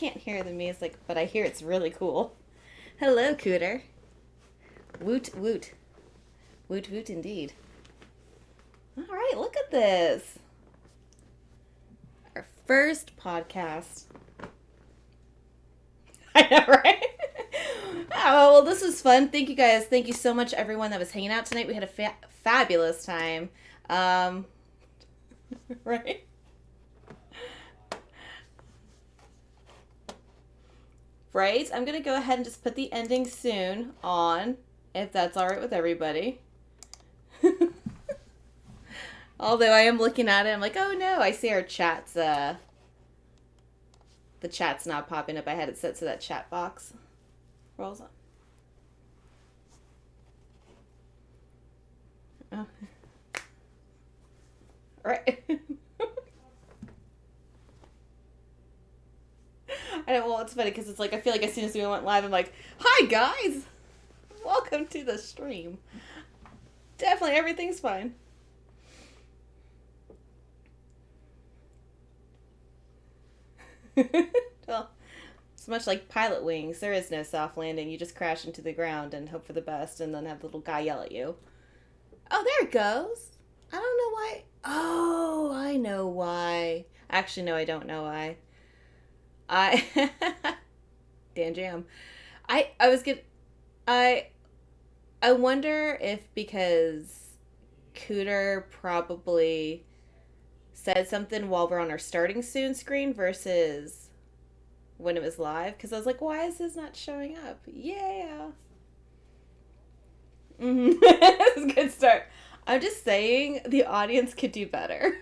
can't hear the music, but I hear it's really cool. Hello, Cooter. Woot woot. Woot woot indeed. Alright, look at this. Our first podcast. I know, right? Oh, well, this was fun. Thank you guys. Thank you so much, everyone that was hanging out tonight. We had a fabulous time. Right? Right? I'm going to go ahead and just put the ending soon on, if that's alright with everybody. Although I am looking at it, I'm like, oh no, I see our chats, the chat's not popping up. I had it set so that chat box rolls on. Oh. Right. I know, well, it's funny because it's like, I feel like as soon as we went live, I'm like, hi guys! Welcome to the stream. Definitely, everything's fine. Well, it's much like Pilot Wings. There is no soft landing. You just crash into the ground and hope for the best and then have the little guy yell at you. Oh, there it goes. I don't know why. Oh, I know why. Actually, no, I don't know why. I Dan Jam. I was good. I I wonder if because Cooter probably said something while we're on our starting soon screen versus when it was live, because I was like, why is this not showing up? Yeah. Mm-hmm. That's a good start. I'm just saying the audience could do better.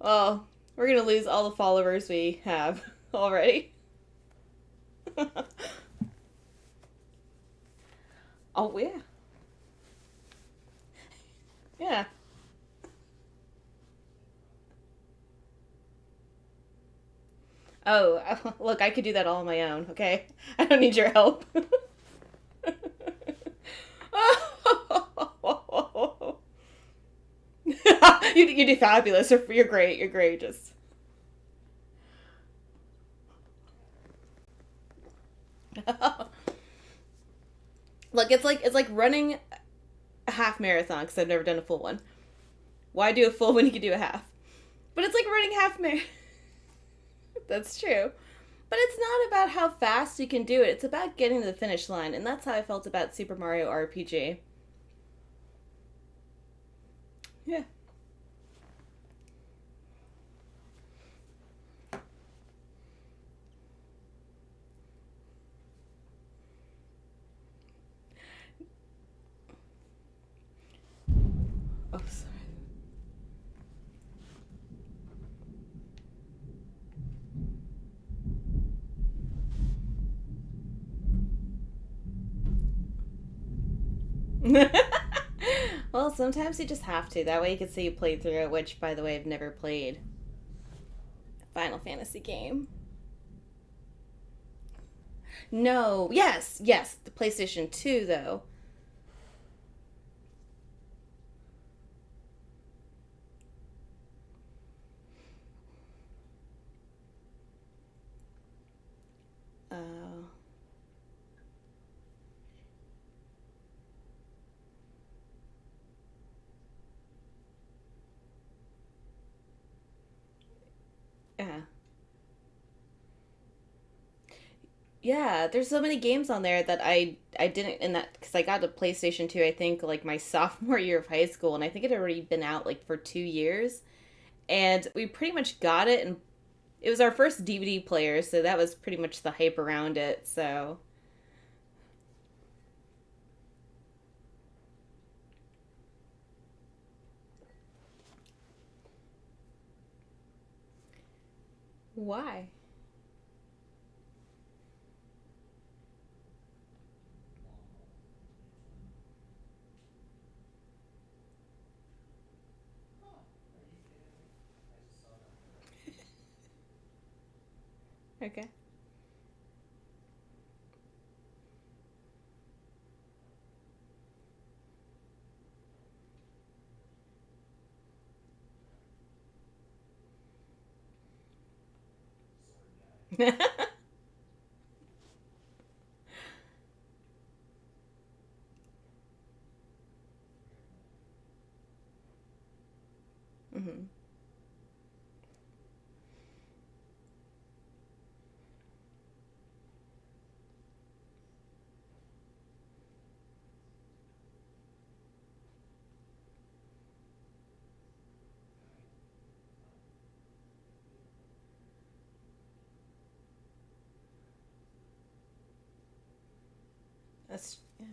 Oh, we're gonna lose all the followers we have already. Oh yeah, yeah. Oh, look, I could do that all on my own. Okay, I don't need your help. You do fabulous. You're great. You're great. Just look, it's like running a half marathon because I've never done a full one. Why do a full when you can do a half? But it's like running half marathon. That's true. But it's not about how fast you can do it. It's about getting to the finish line, and that's how I felt about Super Mario RPG. Yeah. Oh, sorry. Well, sometimes you just have to. That way you can say you played through it, which, by the way, I've never played a Final Fantasy game. No. Yes, yes. The PlayStation 2, though. Oh. Yeah. Yeah, there's so many games on there that I didn't in that because I got a PlayStation 2 I think like my sophomore year of high school and I think it had already been out like for 2 years and we pretty much got it and it was our first DVD player so that was pretty much the hype around it so why? Okay. Hmm. That's yeah.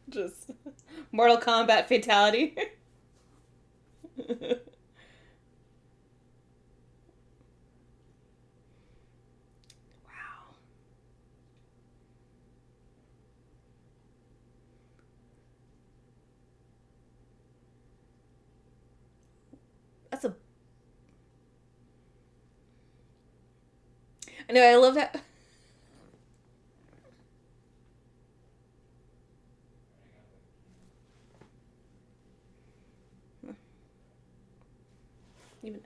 Just Mortal Kombat fatality. Wow. That's a. I know. I love that. Even.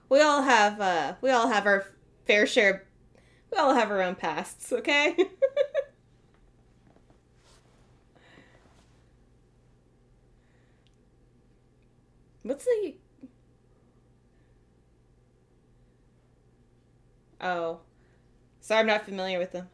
We all have our fair share. We all have our own pasts. Okay. What's the? Oh, sorry, I'm not familiar with them.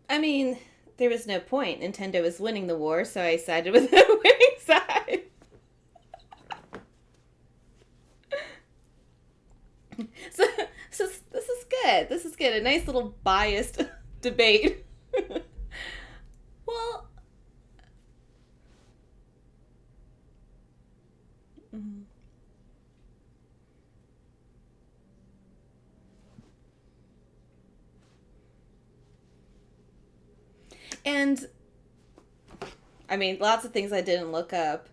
I mean, there was no point. Nintendo was winning the war, so I sided with the winning side. So, so this is good. This is good. A nice little biased debate. Well, mhm. And I mean, lots of things I didn't look up.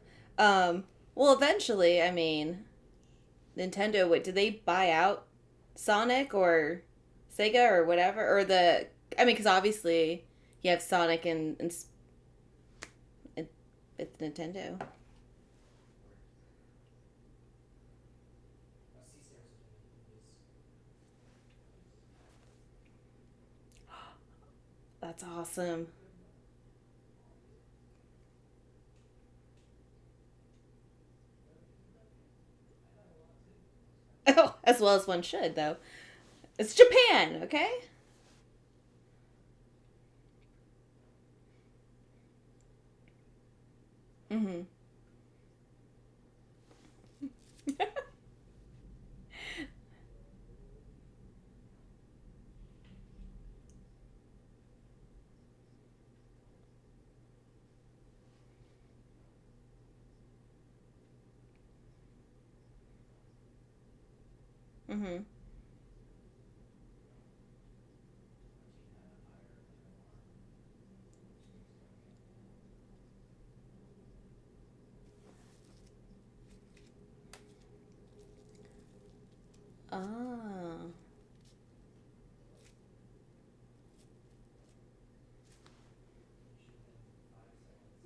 Well, eventually, I mean, Nintendo. What did they buy out Sonic or Sega or whatever, or the? I mean, because obviously you have Sonic and it's Nintendo. That's awesome. Oh, as well as one should, though. It's Japan, okay? Mm-hmm. Mm-hmm. Ah.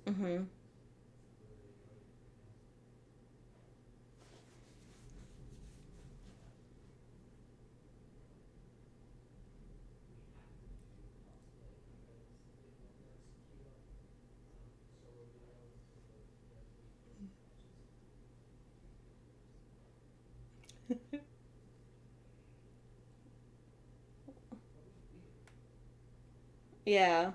Mm-hmm. Yeah.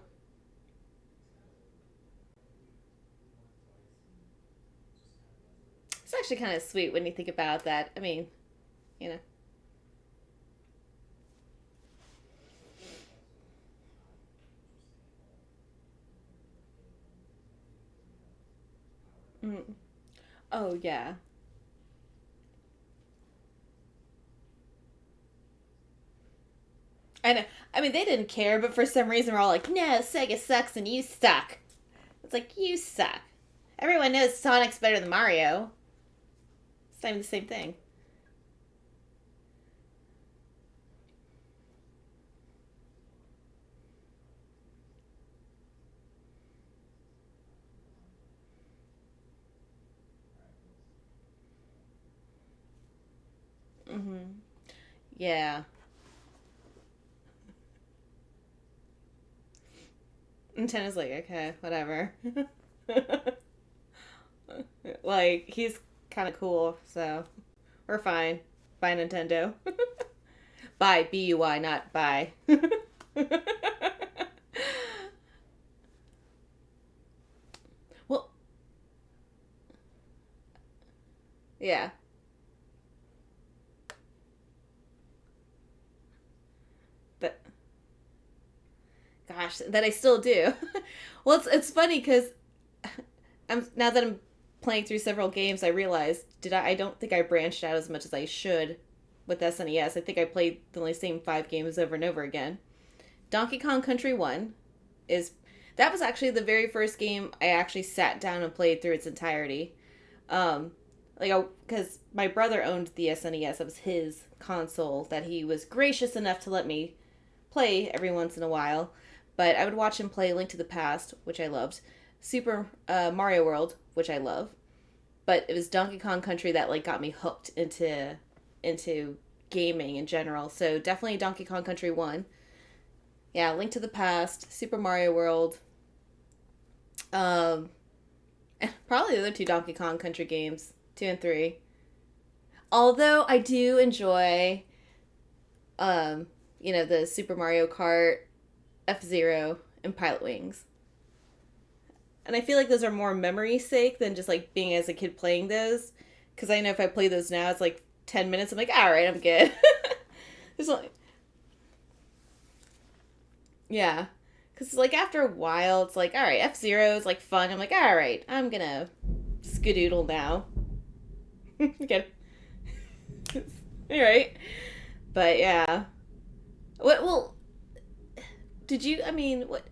It's actually kind of sweet when you think about that. I mean, you know. Oh yeah. I know. I mean, they didn't care, but for some reason we're all like, "No, Sega sucks and you suck." It's like you suck. Everyone knows Sonic's better than Mario. It's not even the same thing. Mm-hmm. Yeah. Nintendo's like, okay, whatever. Like, he's kind of cool, so we're fine. Bye, Nintendo. Bye, B-U-Y, not bye. Well, yeah. But, gosh, that I still do. Well, it's funny because now that I'm playing through several games, I realized I don't think I branched out as much as I should with SNES. I think I played the only same 5 games over and over again. Donkey Kong Country 1 is that was actually the very first game I actually sat down and played through its entirety. Um, because my brother owned the SNES. It was his console that he was gracious enough to let me play every once in a while. But I would watch him play Link to the Past, which I loved, Super Mario World, which I love. But it was Donkey Kong Country that like got me hooked into gaming in general. So definitely Donkey Kong Country 1. Yeah, Link to the Past, Super Mario World, um, and probably the other two Donkey Kong Country games, 2 and 3. Although I do enjoy, um, the Super Mario Kart, F-Zero, and Pilot Wings. And I feel like those are more memory sake than just like being as a kid playing those. Because I know if I play those now, it's like 10 minutes. I'm like, all right, I'm good. There's like, yeah. Because like after a while, it's like, all right, F-Zero is like fun. I'm like, all right, I'm gonna skadoodle now. Get all right. But yeah. Well, did you? I mean, what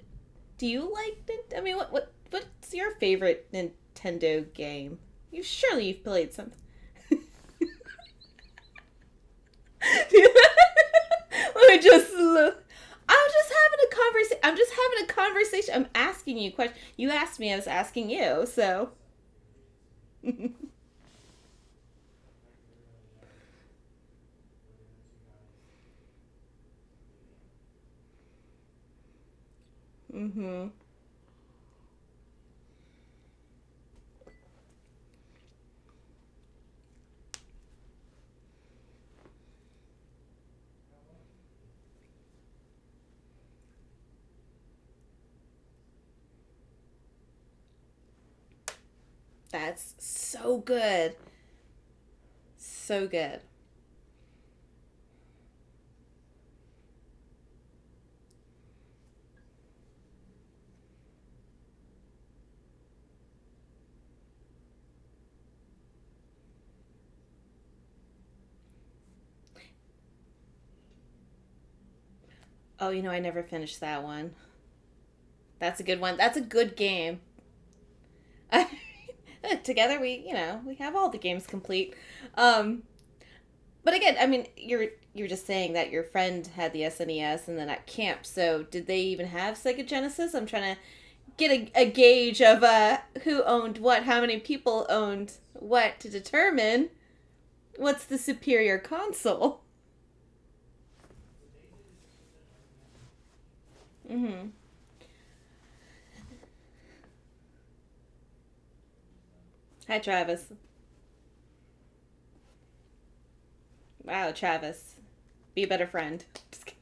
do you like? I mean, what's your favorite Nintendo game? You've played some. Let me just look. I'm just having a conversation. I'm just having a conversation. I'm asking you questions. You asked me. I was asking you. So. Mm-hmm. That's so good. So good. Oh, I never finished that one. That's a good one. That's a good game. Together we have all the games complete. Um, but again, I mean, you're just saying that your friend had the SNES and then at camp. So did they even have Sega Genesis? I'm trying to get a gauge of who owned what, how many people owned what to determine what's the superior console. Mm-hmm. Hi, Travis. Wow, Travis. Be a better friend. Just kidding.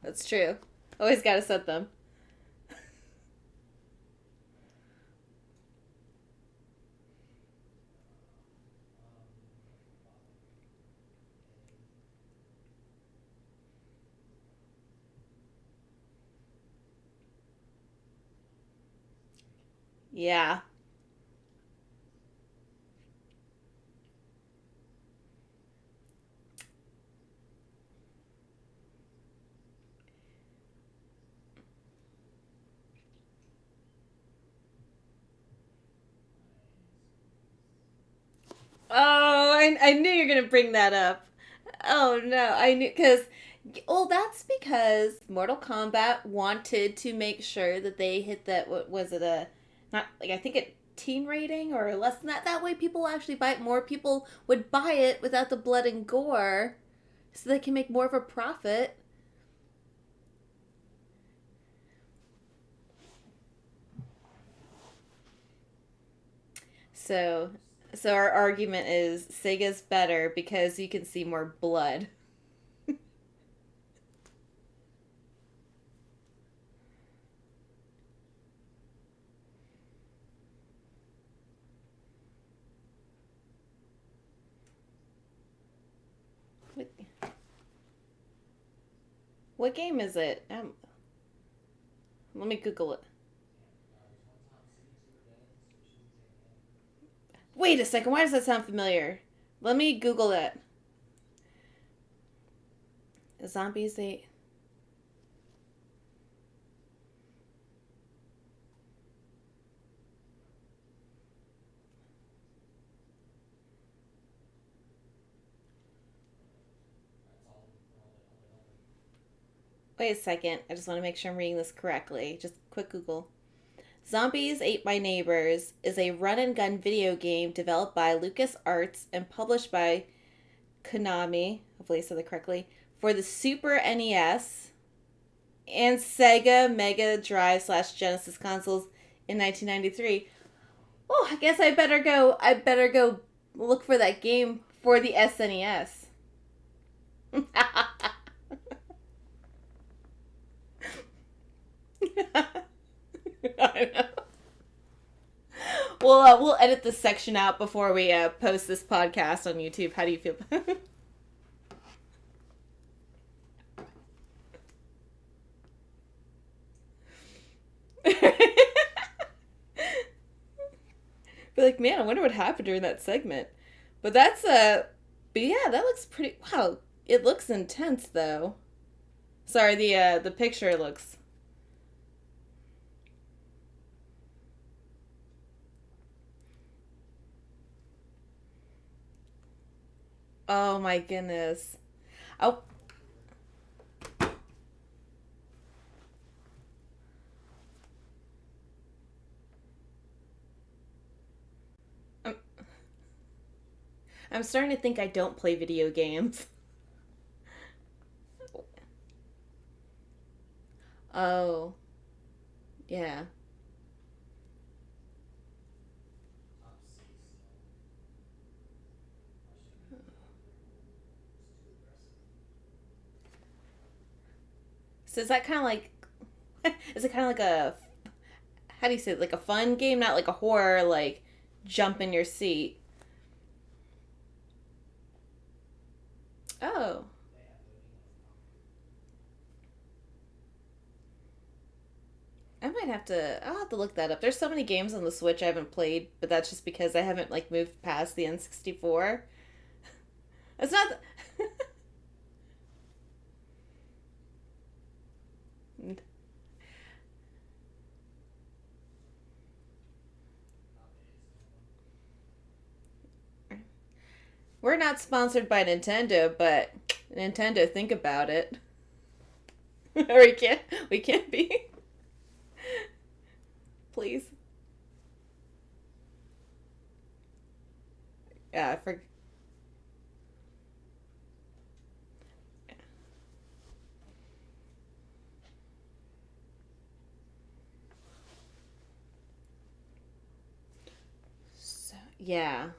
That's true. Always gotta set them. Yeah. Oh, I knew you were gonna bring that up. Oh no, I knew because, well, that's because Mortal Kombat wanted to make sure that they hit that. What was it? A not like I think a teen rating or less than that. That way, people actually buy it. More people would buy it without the blood and gore, so they can make more of a profit. So, so our argument is Sega's better because you can see more blood. What, what game is it? Let me Google it. Wait a second. Why does that sound familiar? Let me Google it. Zombies. They. Wait a second. I just want to make sure I'm reading this correctly. Just quick Google. Zombies Ate My Neighbors is a run and gun video game developed by LucasArts and published by Konami. Hopefully I said that correctly. For the Super NES and Sega Mega Drive slash Genesis consoles in 1993. Oh, I guess I better go. I better go look for that game for the SNES. I know. We'll edit this section out before we post this podcast on YouTube. How do you feel? Be like, man, I wonder what happened during that segment. But that's but yeah, that looks pretty. Wow, it looks intense though. Sorry, the picture looks. Oh my goodness. Oh, I'm, I'm starting to think I don't play video games. Oh, yeah. So is that kind of like? Is it kind of like a? How do you say it? Like a fun game, not like a horror, like jump in your seat. Oh, I might have to. I'll have to look that up. There's so many games on the Switch I haven't played, but that's just because I haven't like moved past the N64. It's not. We're not sponsored by Nintendo, but Nintendo, think about it. Or we can't be. Please. Yeah, for so, yeah.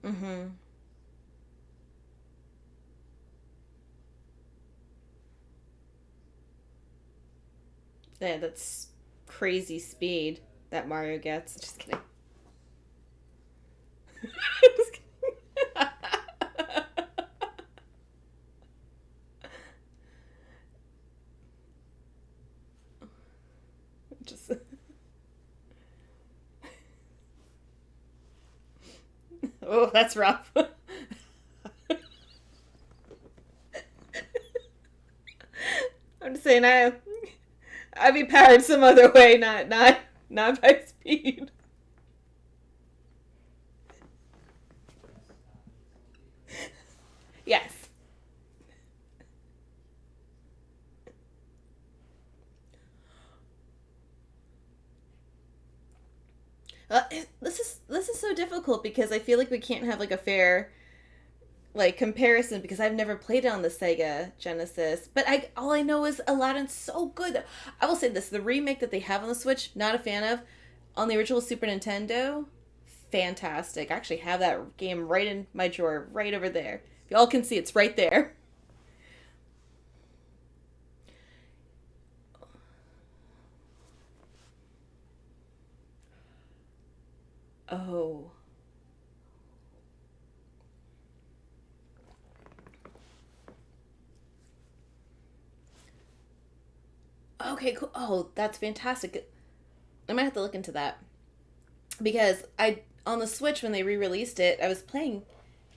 Mhm. Yeah, that's crazy speed that Mario gets. Just kidding. Just kidding. Oh, that's rough. I'm just saying I'd be powered some other way, not by speed. Yes. This is so difficult because I feel like we can't have like a fair like comparison because I've never played it on the Sega Genesis. But I all I know is Aladdin's so good. I will say this: the remake that they have on the Switch, not a fan of. On the original Super Nintendo, fantastic. I actually have that game right in my drawer, right over there. If y'all can see, it's right there. Oh. Okay, cool. Oh, that's fantastic. I might have to look into that because I on the Switch when they re-released it, I was playing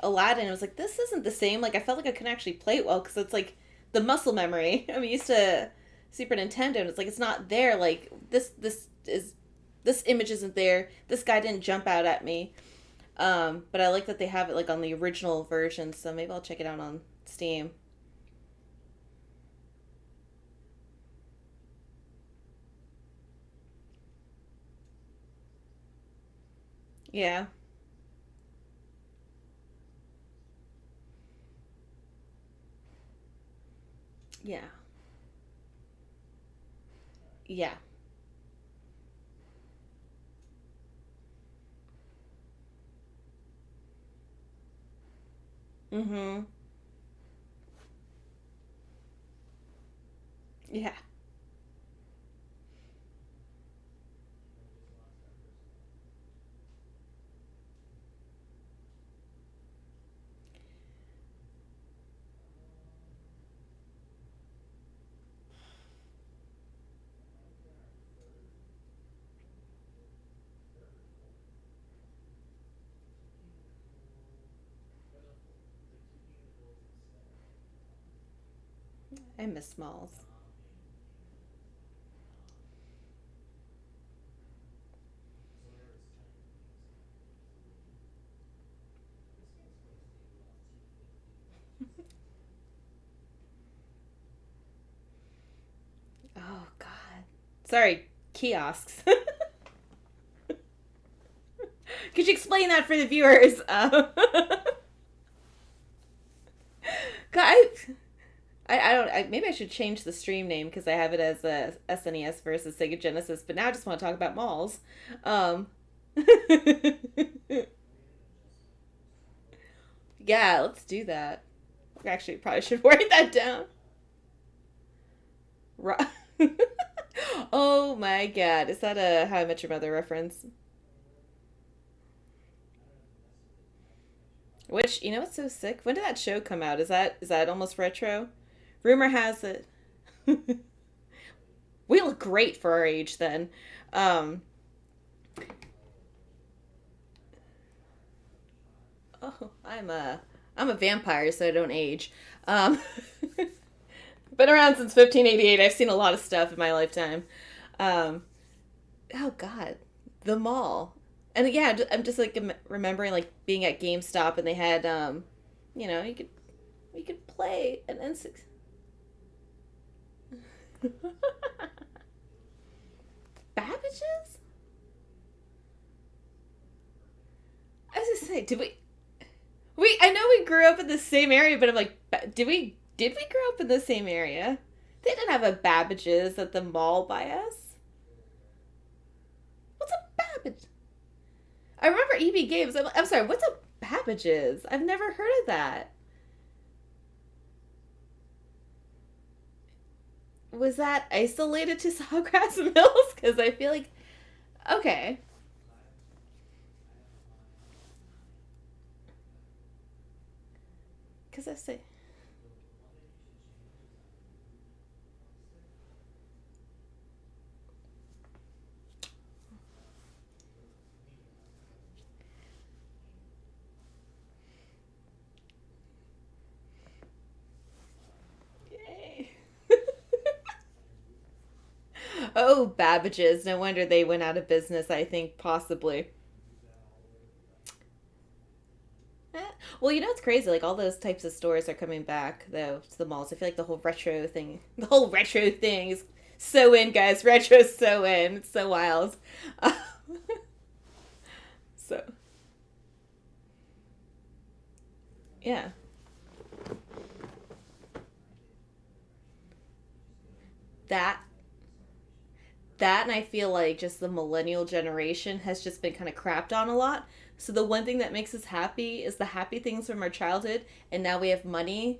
Aladdin. I was like, this isn't the same. Like, I felt like I couldn't actually play it well because it's like the muscle memory. I'm used to Super Nintendo, and it's like it's not there. Like this image isn't there. This guy didn't jump out at me. But I like that they have it like on the original version, so maybe I'll check it out on Steam. Yeah, yeah, yeah. Mm-hmm. Yeah. I miss Smalls. Oh God. Sorry, kiosks. Could you explain that for the viewers? God, I don't. Maybe I should change the stream name because I have it as a SNES versus Sega Genesis. But now I just want to talk about malls. Um, yeah, let's do that. Actually, probably should write that down. Oh my God, is that a How I Met Your Mother reference? Which you know what's so sick? When did that show come out? Is that almost retro? Rumor has it. We look great for our age then. Um, oh, I'm a vampire, so I don't age. Um, been around since 1588. I've seen a lot of stuff in my lifetime. Um, oh God, the mall, and yeah, I'm just like remembering like being at GameStop and they had you could play an N6. Babbage's? I was just say, did we? I know we grew up in the same area, but I'm like, Did we grow up in the same area? They didn't have a Babbage's at the mall by us. What's a Babbage? I remember EB Games. I'm sorry. What's a Babbage's? I've never heard of that. Was that isolated to Sawgrass Mills? Because I feel like okay. Because I say Oh, Babbage's. No wonder they went out of business, I think, possibly. Eh. Well, you know it's crazy. Like all those types of stores are coming back though to the malls. I feel like the whole retro thing is so in, guys. Retro's so in. It's so wild. Uh, so yeah, that and I feel like just the millennial generation has just been kind of crapped on a lot. So the one thing that makes us happy is the happy things from our childhood, and now we have money.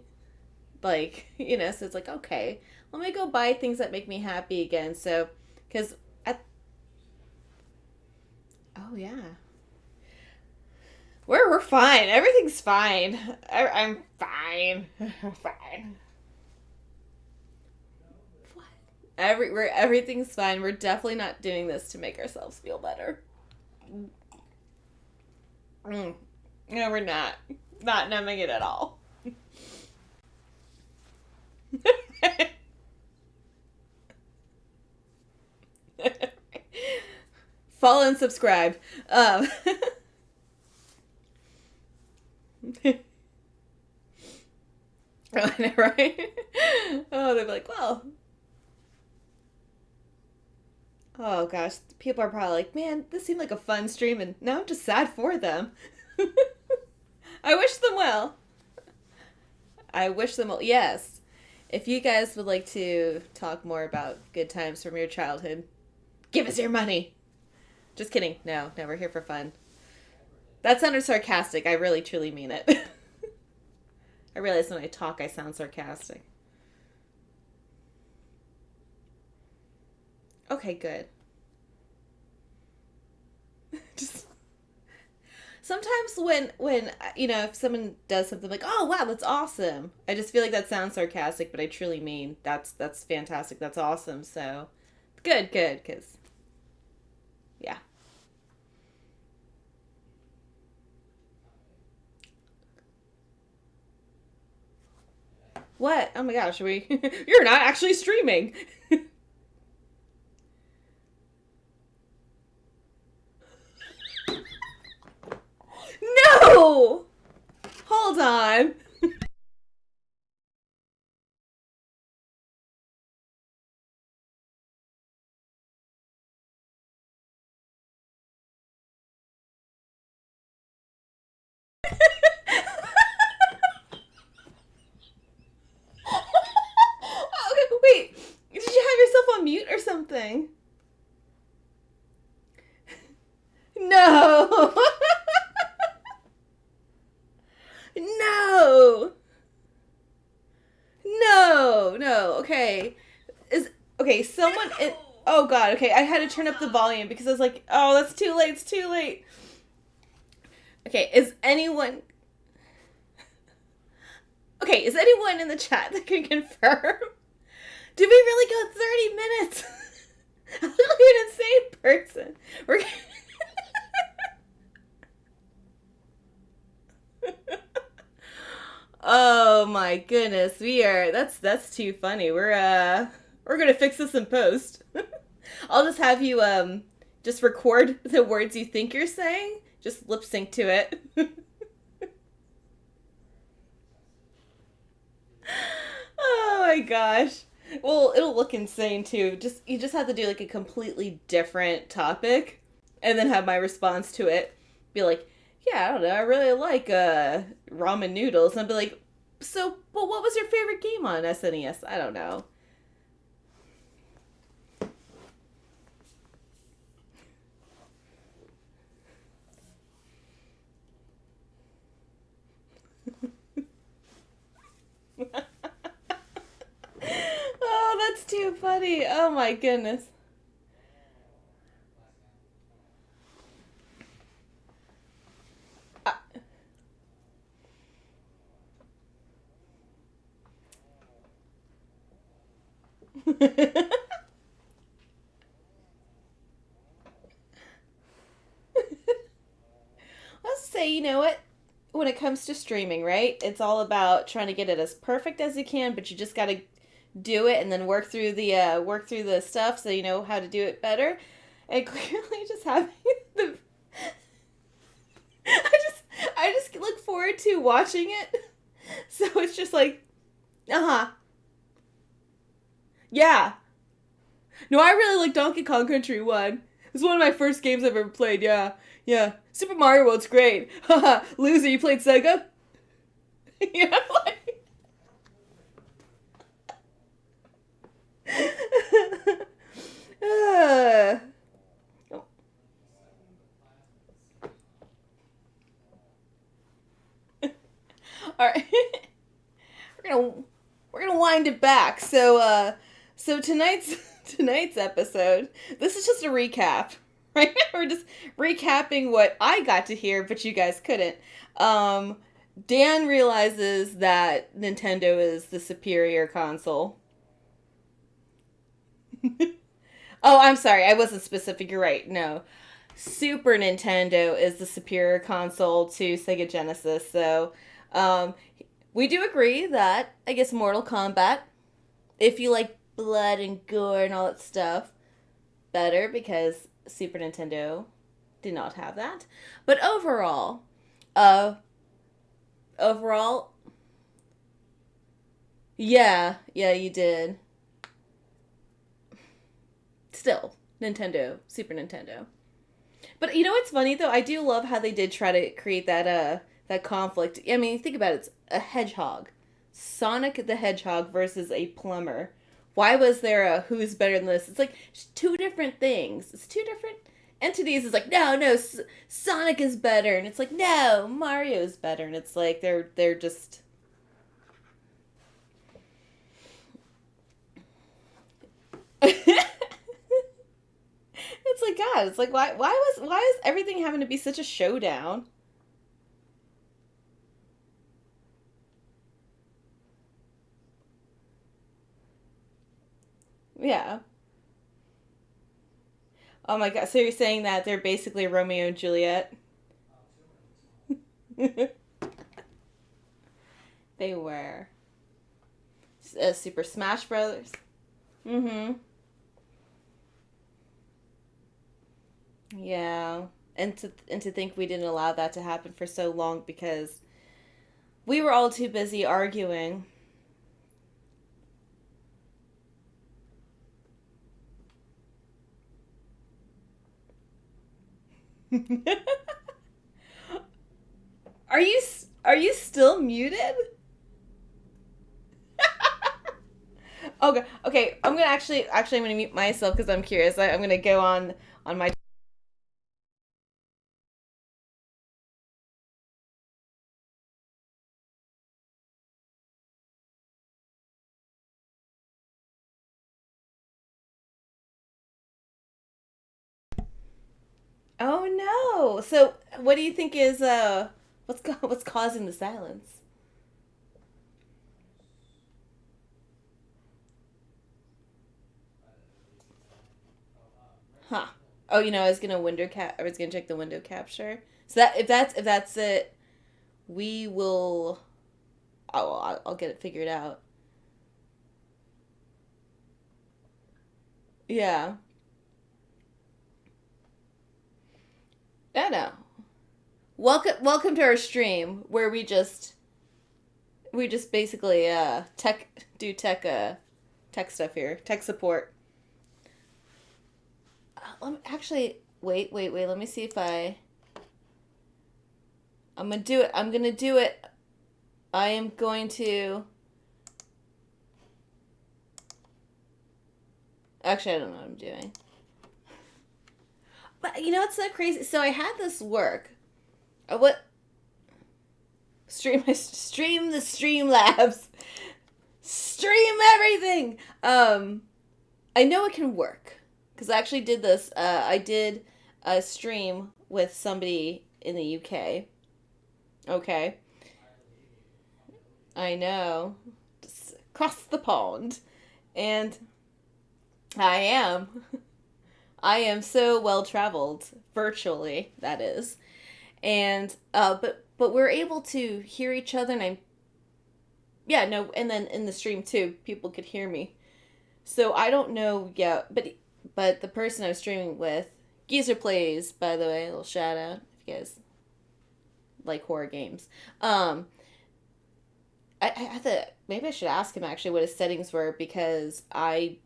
Like so it's like okay, let me go buy things that make me happy again. So because at oh yeah, we're fine. Everything's fine. I'm fine. Fine. What? Everything's fine. We're definitely not doing this to make ourselves feel better. Mm. No, we're not. Not numbing it at all. Follow and subscribe. Um, right? Oh, they'd be like, well, oh gosh, people are probably like, man, this seemed like a fun stream, and now I'm just sad for them. I wish them well. I wish them well. Yes. If you guys would like to talk more about good times from your childhood, give us your money. Just kidding. No, no, we're here for fun. That sounded sarcastic. I really, truly mean it. I realize when I talk, I sound sarcastic. Okay, good. Just sometimes when if someone does something like, "Oh wow, that's awesome," I just feel like that sounds sarcastic, but I truly mean that's fantastic. That's awesome. So good, good, because yeah. What? Oh my gosh, are we? You're not actually streaming. No! Hold on. Okay, wait. Did you have yourself on mute or something? No. No. No. No. Okay. Is okay, someone oh god, okay. I had to turn up the volume because I was like, "Oh, that's too late. It's too late." Okay, is anyone Okay, is anyone in the chat that can confirm? Did we really go 30 minutes? I look like an insane person. We're Oh my goodness, we are that's too funny. We're gonna fix this in post. I'll just have you just record the words you think you're saying. Just lip sync to it. Oh my gosh. Well, it'll look insane too. Just you just have to do like a completely different topic and then have my response to it. Be like, "Yeah, I don't know. I really like ramen noodles." And I'll be like, "So, well, what was your favorite game on SNES?" I don't know. Oh, that's too funny. Oh my goodness. Uh, Let's say, you know what? When it comes to streaming, right? It's all about trying to get it as perfect as you can, but you just gotta do it and then work through the stuff so you know how to do it better. And clearly, just having the I just I just look forward to watching it. So it's just like, uh huh, yeah. No, I really like Donkey Kong Country 1. It was one of my first games I've ever played. Yeah, yeah. Super Mario World's great. Haha, loser. You played Sega? Yeah, like. uh, all right. we're gonna we're gonna wind it back. So tonight's episode. This is just a recap, right? We're just recapping what I got to hear, but you guys couldn't. Um, Dan realizes that Nintendo is the superior console. Oh, I'm sorry. I wasn't specific. You're right. No. Super Nintendo is the superior console to Sega Genesis. So, um, we do agree that, I guess, Mortal Kombat, if you like blood and gore and all that stuff, better because Super Nintendo did not have that. But uh, overall, yeah, you did. Still, Nintendo, Super Nintendo. But you know what's funny though? I do love how they did try to create that conflict. I mean, think about it. It's a hedgehog, Sonic the Hedgehog versus a plumber. Why was there a who's better than this? It's like two different things. It's two different entities. It's like no, Sonic is better, and it's like no, Mario's better, and it's like they're just. It's like God. It's like why is everything having to be such a showdown? Yeah. Oh my God. So you're saying that they're basically Romeo and Juliet? They were. Super Smash Brothers. Mm-hmm. Yeah. And to think we didn't allow that to happen for so long because we were all too busy arguing. Are you are you still muted? Okay, okay. I'm gonna mute myself because I'm curious. I'm gonna go on my. Oh no! So what do you think is what's causing the silence? Huh? Oh, I was gonna check the window capture. So that if that's it, we will. Oh, I'll get it figured out. Yeah. I know. Welcome to our stream where we just basically tech stuff here, tech support. Actually, wait. Let me see if I'm gonna do it. I'm gonna do it. I am going to. Actually, I don't know what I'm doing. But you know what's so crazy? So I had this work. What stream the stream labs, stream everything. I know it can work because I actually did this. I did a stream with somebody in the UK. Okay, I know, just across the pond, and I am. I am so well traveled, virtually, that is. And but we're able to hear each other, and I'm Yeah, no, and then in the stream too, people could hear me. So I don't know yet, but the person I was streaming with, Geezer Plays, by the way, a little shout out if you guys like horror games. Um, I have to maybe I should ask him actually what his settings were because I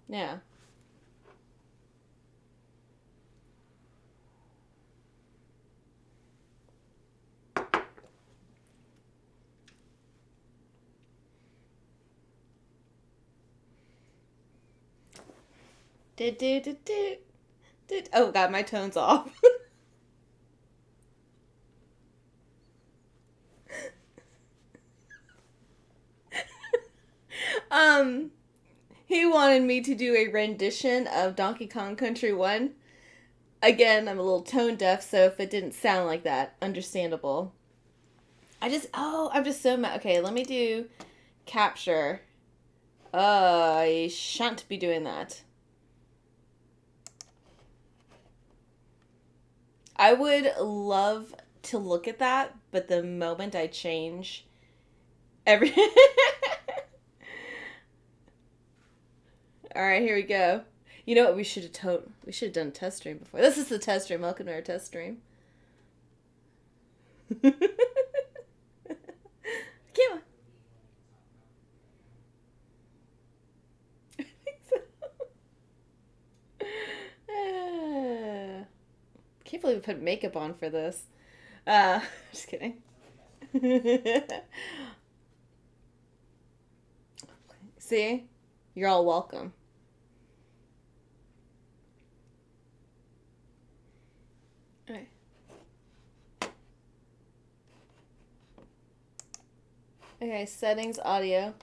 yeah. Did did did did. Oh god, my tone's off. um, he wanted me to do a rendition of Donkey Kong Country 1. Again, I'm a little tone deaf, so if it didn't sound like that, understandable. I'm just so mad. Okay, let me do capture. I shan't be doing that. I would love to look at that, but the moment I change every All right, here we go. You know what we should have done a test stream before. This is the test stream. Welcome to our test stream. Come on. I think so. Can't believe we put makeup on for this. Just kidding. See? You're all welcome. Alright. Okay, settings, audio.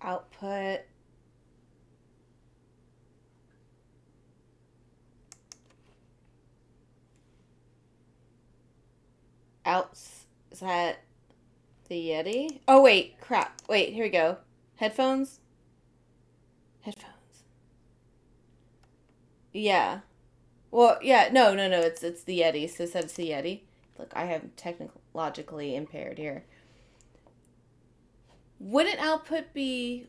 Output. Outs. Is that the Yeti? Oh, wait. Crap. Wait, here we go. Headphones? Headphones. Yeah. Well, yeah. No, no, no. It's the Yeti. So it said it's the Yeti. Look, I have technologically impaired here. Wouldn't output be...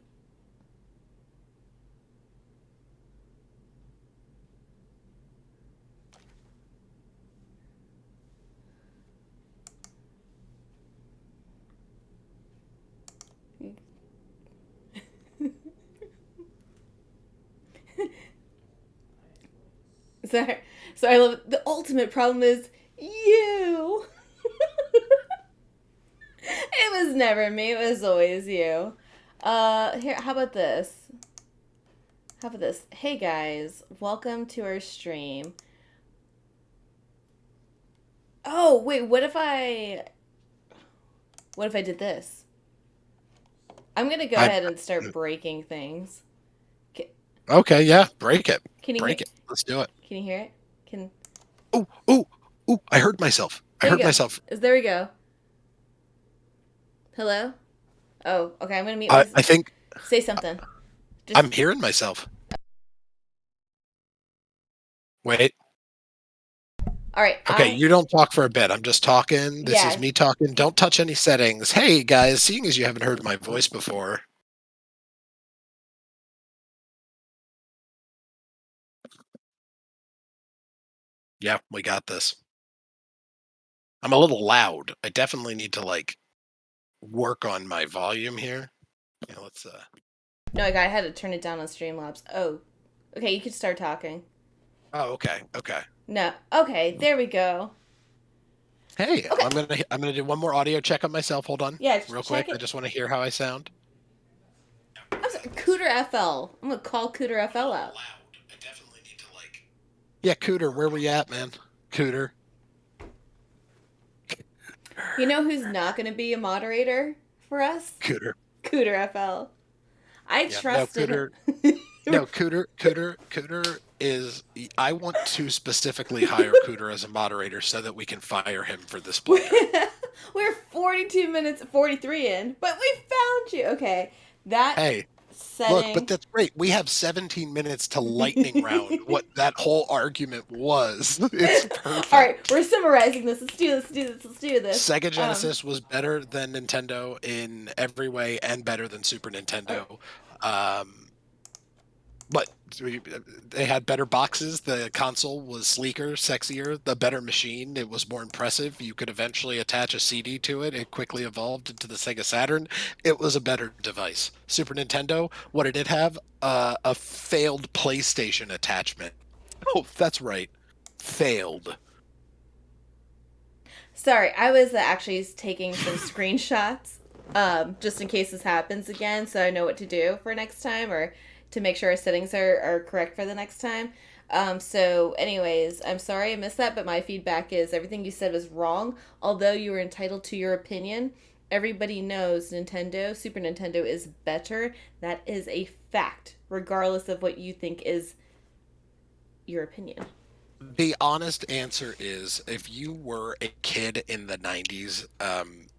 Sorry. So I love it. The ultimate problem is you. It was never me. It was always you. Here. How about this? How about this? Hey guys, welcome to our stream. Oh wait, what if I did this? I'm gonna go ahead and start breaking things. Okay, yeah, break it. Can you Break hear? it. Let's do it. Can you hear it? Can Oh, oh, oh, I heard myself. I there you heard go. myself. There we go. Hello. Oh, okay. I'm gonna mute I myself. think Say something. Just I'm hearing myself. Wait. all right. Okay, you don't talk for a bit. I'm just talking. This is Yeah. me talking. Don't touch any settings. Hey, guys, seeing as you haven't heard my voice before. Yeah, we got this. I'm a little loud. I definitely need to, like, work on my volume here. Yeah, let's, No, I had to turn it down on Streamlabs. Oh, okay. You can start talking. Oh, okay, okay. No. Okay. There we go. Hey, Okay. I'm gonna do one more audio check on myself. Hold on, Yeah. real Check quick. I it. just want to hear how I sound. I'm sorry, Cooter FL. I'm gonna call Cooter FL out. I definitely need to like. Yeah, Cooter, where we at, man? Cooter. You know who's not gonna be a moderator for us? Cooter. Cooter FL. I Yeah, trusted him. No, Cooter is. I want to specifically hire Cooter as a moderator so that we can fire him for this blunder. We're 42 minutes, 43 in, but we found you. Okay, that. Hey, Look, but setting. that's great. We have 17 minutes to lightning round what that whole argument was. It's All right, perfect. we're summarizing this. Let's do this. Let's do this. Let's do this. Sega Genesis was better than Nintendo in every way and better than Super All right. Nintendo. Um, but they had better boxes. The console was sleeker, sexier, the better machine. It was more impressive. You could eventually attach a CD to it. It quickly evolved into the Sega Saturn. It was a better device. Super Nintendo, what did it have? A failed PlayStation attachment. Oh, that's right. Failed. Sorry, I was actually taking some screenshots, just in case this happens again, so I know what to do for next time, or to make sure our settings are correct for the next time. So, anyways, I'm sorry I missed that, but my feedback is everything you said was wrong. Although you were entitled to your opinion, everybody knows Nintendo, Super Nintendo is better. That is a fact, regardless of what you think is your opinion. The honest answer is if you were a kid in the 90s,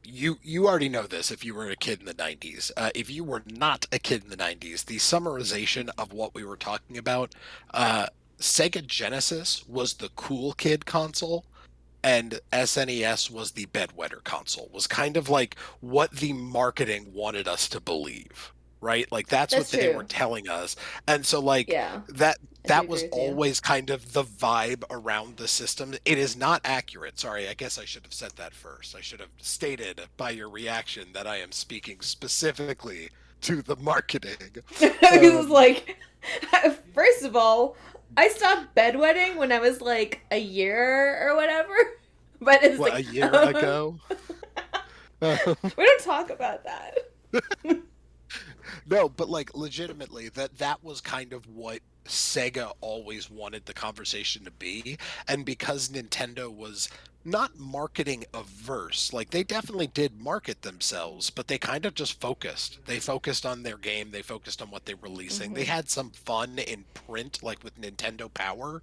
you already know this if you were a kid in the 90s. If you were not a kid in the 90s, the summarization of what we were talking about, uh, Sega Genesis was the cool kid console and SNES was the bedwetter console, was kind of like what the marketing wanted us to believe, right? Like that's what That's they were true. telling us. And so like Yeah, that I do that agree was with you. always kind of the vibe around the system. It is not accurate. Sorry, I guess I should have said that first. I should have stated by your reaction that I am speaking specifically to the marketing. Because it's Um, like, first of all, I stopped bedwetting when I was like a year or whatever. But it's what, like, a year ago? we don't talk about that. No, but like legitimately, that was kind of what Sega always wanted the conversation to be, and because Nintendo was not marketing averse, like they definitely did market themselves, but they kind of just focused. They focused on their game, they focused on what they were releasing. They Hmm. had some fun in print, like with Nintendo Power,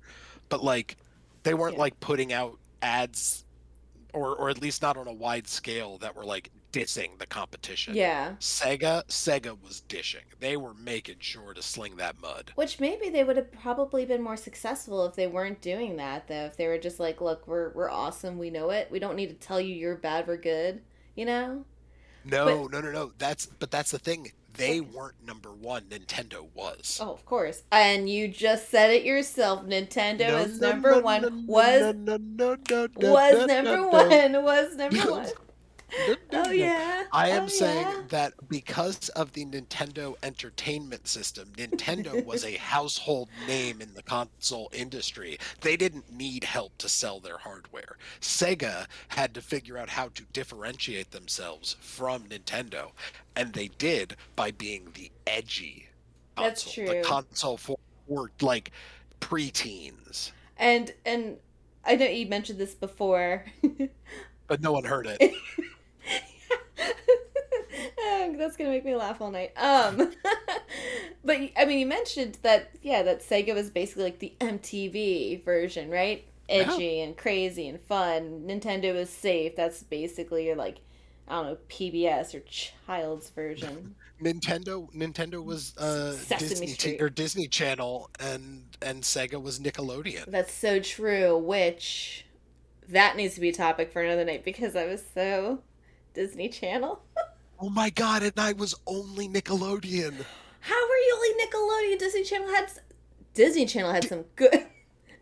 but like they weren't Yeah. like putting out ads or at least not on a wide scale that were like dissing the competition. Yeah. Sega was dishing. They were making sure to sling that mud. Which maybe they would have probably been more successful if they weren't doing that, though. If they were just like, look, we're awesome, we know it. We don't need to tell you you're bad, we're good, you know? No, But no, no, no. That's the thing. They weren't number one. Nintendo was. oh, of course. And you just said it yourself. Nintendo No, is no, number no, one. no, no, no, no, no, no, no, Was no, no, number no. one. Was number one. No, no, Oh no. yeah. I Oh am saying yeah. that because of the Nintendo Entertainment System, Nintendo was a household name in the console industry. They didn't need help to sell their hardware. Sega had to figure out how to differentiate themselves from Nintendo, and they did by being the edgy That's console, the true. console for like preteens. And I know you mentioned this before. But no one heard it. That's gonna make me laugh all night. But I mean, you mentioned that yeah, that Sega was basically like the MTV version, right? Yeah. Edgy and crazy and fun. Nintendo is safe. That's basically your like, I don't know, PBS or child's version. Nintendo was Sesame Street. Disney Channel and Sega was Nickelodeon. That's so true. Which that needs to be a topic for another night because I was so Disney Channel. Oh my god, and I was only Nickelodeon. How were you only Nickelodeon? Disney Channel had D- some good.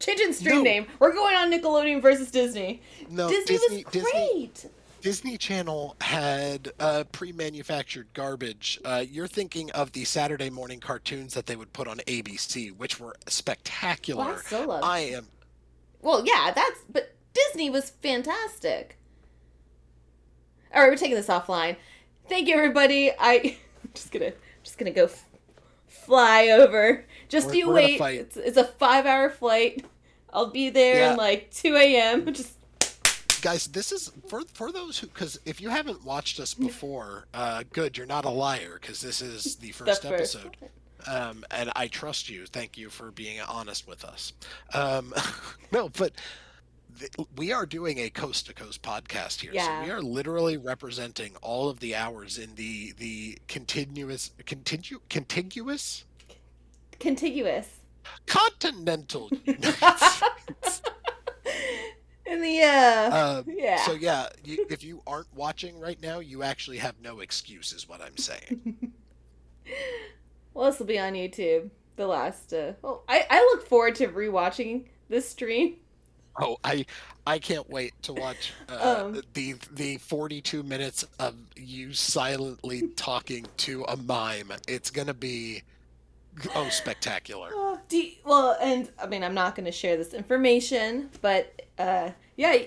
Changing stream no, name. We're going on Nickelodeon versus Disney. no, Disney was great. Disney Channel had pre-manufactured garbage. You're thinking of the Saturday morning cartoons that they would put on ABC, which were Well, I spectacular. still love. I am Well, yeah, but Disney was fantastic. All right, we're taking this offline. Thank you, everybody. I'm just gonna go fly over. Just you we're gonna wait. fight. It's a 5 hour flight. I'll be there in Yeah, like 2 a.m. Just guys, this is for those who, because if you haven't watched us before, good, you're not a liar because this is the the first first episode. one. And I trust you. Thank you for being honest with us. Um, no, but we are doing a coast to coast podcast here, so Yeah. we are literally representing all of the hours in the contiguous Contiguous. continental United States. In the So yeah. yeah, if you aren't watching right now, you actually have no excuse, is what I'm saying. Well, this will be on YouTube. The last. Well, I look forward to rewatching this stream. Oh, I can't wait to watch the 42 minutes of you silently talking to a mime. It's gonna be spectacular. Well, and I mean, I'm not going to share this information, but yeah,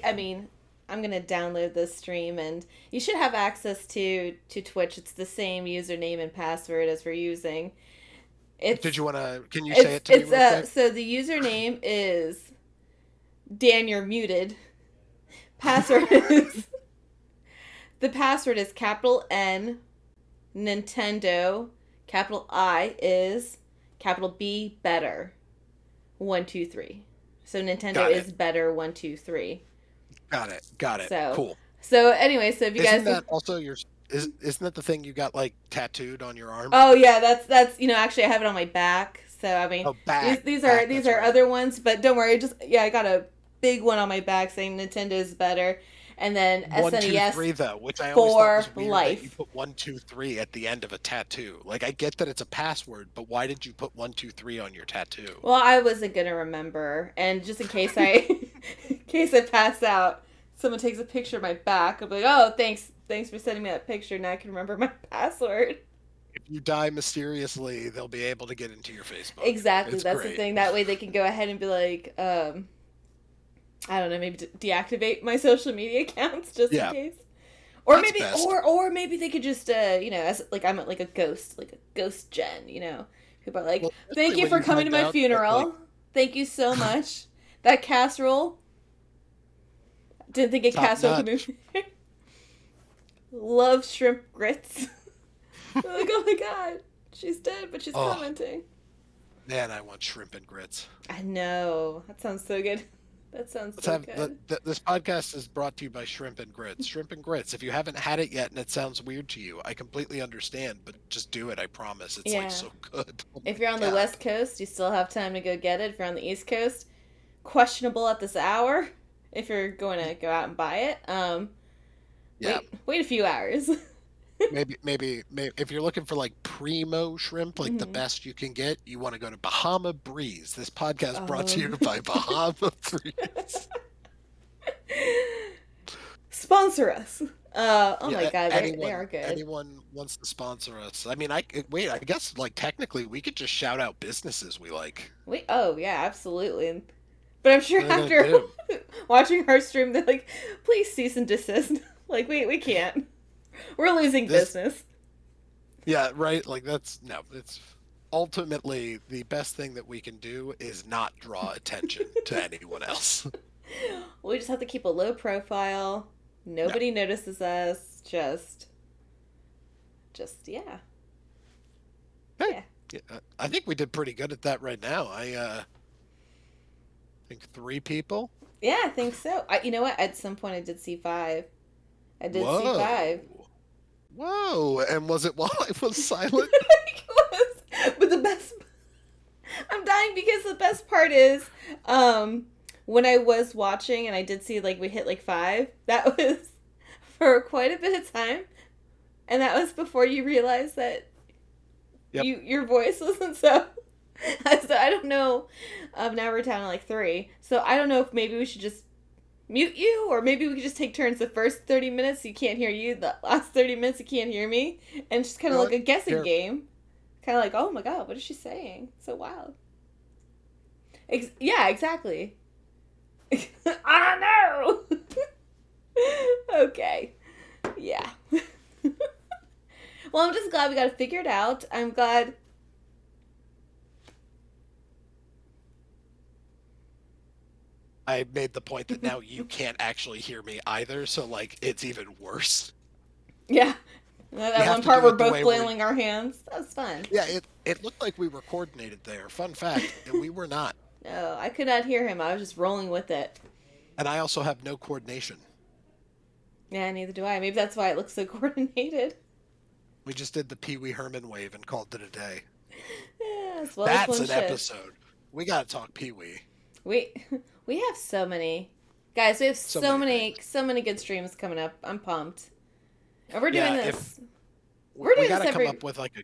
I mean, I'm going to download this stream, and you should have access to Twitch. It's the same username and password as we're using. Did It's you wanna? Can you say it to me it's real quick? so the username is Dan. You're muted. Password is the password is capital N Nintendo. Capital I is capital B better. 1 2 3. So Nintendo Got it. is better 1 2 3. Got it. Got it. So Cool. anyway, so if you Isn't guys that also your? Isn't that the thing you got like tattooed on your arm? oh yeah, that's actually I have it on my back. So I mean Oh, back. these are Back. That's right. other ones, but don't worry, just yeah, I got a big one on my back saying Nintendo is better, and then 1 2 3 SNES though, which I always thought for was weird that you life. put 1 2 3 at the end of a tattoo. Like I get that it's a password, but why did you put 1 2 3 on your tattoo? Well, I wasn't gonna remember, and just in case in case I pass out, someone takes a picture of my back. I'll be like, oh, thanks for sending me that picture. Now I can remember my password. If you die mysteriously, they'll be able to get into your Facebook. Exactly, It's that's the great. thing. That way they can go ahead and be like, I don't know, maybe deactivate my social media accounts just in Yeah, case. Or that's maybe, best. or maybe they could just, as like I'm like a ghost gen. People are like, Well, thank especially you when for you coming to find my out that like funeral. Thank you so much. That casserole. Didn't think a top casserole could notch. move. Love shrimp grits. Like, oh my god, she's dead, but she's Oh commenting. man, I want shrimp and grits. I know. That sounds so good. That sounds Let's so have good. this podcast is brought to you by Shrimp and Grits. Shrimp and Grits. If you haven't had it yet and it sounds weird to you, I completely understand, but just do it. I promise. It's like Yeah. so good. Oh If my you're on the God. West Coast, you still have time to go get it. If you're on the East Coast, questionable at this hour. If you're going to go out and buy it, Yeah, wait a few hours. maybe if you're looking for like primo shrimp, like the Mhm. best you can get, you want to go to Bahama Breeze. This podcast brought to you Um, by Bahama Breeze. sponsor us. Oh my Yeah, god, they anyone are good. anyone wants to sponsor us. I mean, I guess like technically we could just shout out businesses we like. Oh yeah, absolutely. But I'm sure What are they gonna after do? watching our stream, they're like, please cease and desist. Like we can't. We're losing This business. Yeah, right. Like that's no, it's ultimately the best thing that we can do is not draw attention to anyone else. We just have to keep a low profile. Yeah. Nobody notices us. Yeah, Hey, yeah, yeah, I think we did pretty good at that right now. I think 3 people. yeah. I think so. You know what? At some point, I did see five. I did see five. Whoa. Whoa. And was it while I was silent? But the best, I'm dying because the best part is, when I was watching and I did see like we hit like five. That was for quite a bit of time, and that was before you realized that Yep. your voice wasn't so. So I don't know. Now we're down to like three. So I don't know if maybe we should just mute you, or maybe we could just take turns. The first 30 minutes you can't hear you. The last 30 minutes you can't hear me, and just kind You of know like what? a guessing Here. game. Kind of like, oh my god, what is she saying? So wild. Yeah, exactly. I know. Okay. Yeah. Well, I'm just glad we got it figured out. I'm glad. I made the point that now you can't actually hear me either, so like it's even worse. Yeah. We That have one to part do we're it the both way we're flailing our hands. That was fun. Yeah, it looked like we were coordinated there. Fun fact, and we were not. No, I could not hear him. I was just rolling with it. And I also have no coordination. Yeah, neither do I. Maybe that's why it looks so coordinated. We just did the Pee Wee Herman wave and called it a day. Yeah, as well as That's one an should. episode. We got to talk Pee Wee. We we have so many guys. We have So many things. so many good streams coming up. I'm pumped. And we're doing Yeah, if this. We're we doing got this to come every. up with like a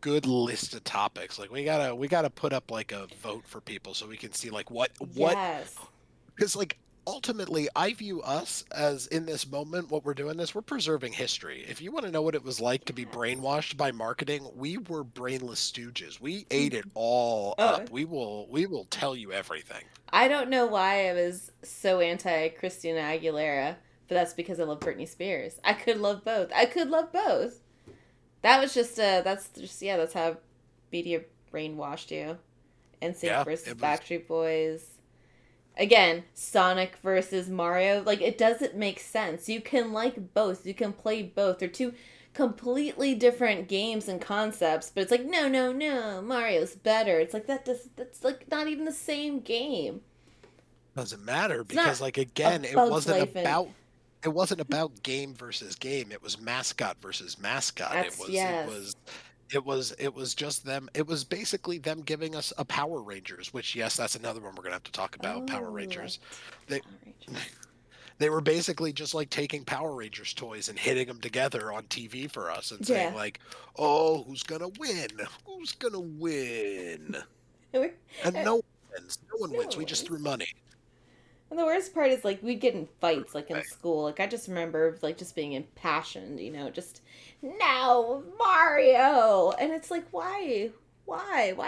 good list of topics. Like we gotta put up like a vote for people so we can see like what Yes. because like ultimately I view us as in this moment what we're doing this we're preserving history. If you want to know what it was like to be Yes. brainwashed by marketing, we were brainless stooges. We ate it all Oh, up. We will tell you everything. I don't know why I was so anti Christina Aguilera, but that's because I love Britney Spears. I could love both. I could love both. That was just yeah, that's how media brainwashed you. NSYNC Yeah, versus it was. Backstreet Boys. Again, Sonic versus Mario. Like, it doesn't make sense. You can like both. You can play both. They're two completely different games and concepts, but it's like, no, no, no, Mario's better. It's like that's like not even the same game. Doesn't matter It's not because like a again Bug's Life and it wasn't about game versus game. It was mascot versus mascot. It that's was it yes. was it was just them. It was basically them giving us a Power Rangers, which yes, that's another one we're gonna have to talk about. Power Oh, Rangers. They Power Rangers. they were basically just like taking Power Rangers toys and hitting them together on TV for us and saying Yeah. like, "Oh, who's gonna win? Who's gonna win?" And no one wins. No one No wins. one We just wins. threw money. And the worst part is like we'd get in fights like in school. Like I just remember like just being impassioned, just no Mario, and it's like why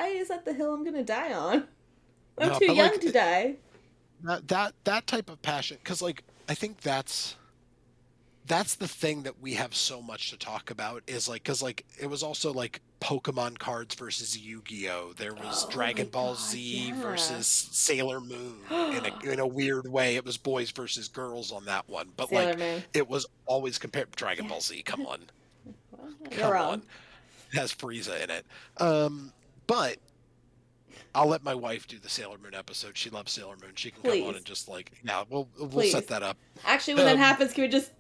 is that the hill I'm gonna die on? I'm No, too but young like to die. that type of passion, because like I think that's the thing that we have so much to talk about is like because like it was also like Pokemon cards versus Yu-Gi-Oh. There was Oh my Dragon Ball god, Z yeah. versus Sailor Moon. In a weird way, it was boys versus girls on that one. But Sailor like Moon. it was always compared Dragon Yeah. Ball Z. Come on, Well, you're come wrong. on. It has Frieza in it. But I'll let my wife do the Sailor Moon episode. She loves Sailor Moon. She can come on Please, and just like, yeah, we'll set please. that up. Actually, when that Um, happens, can we just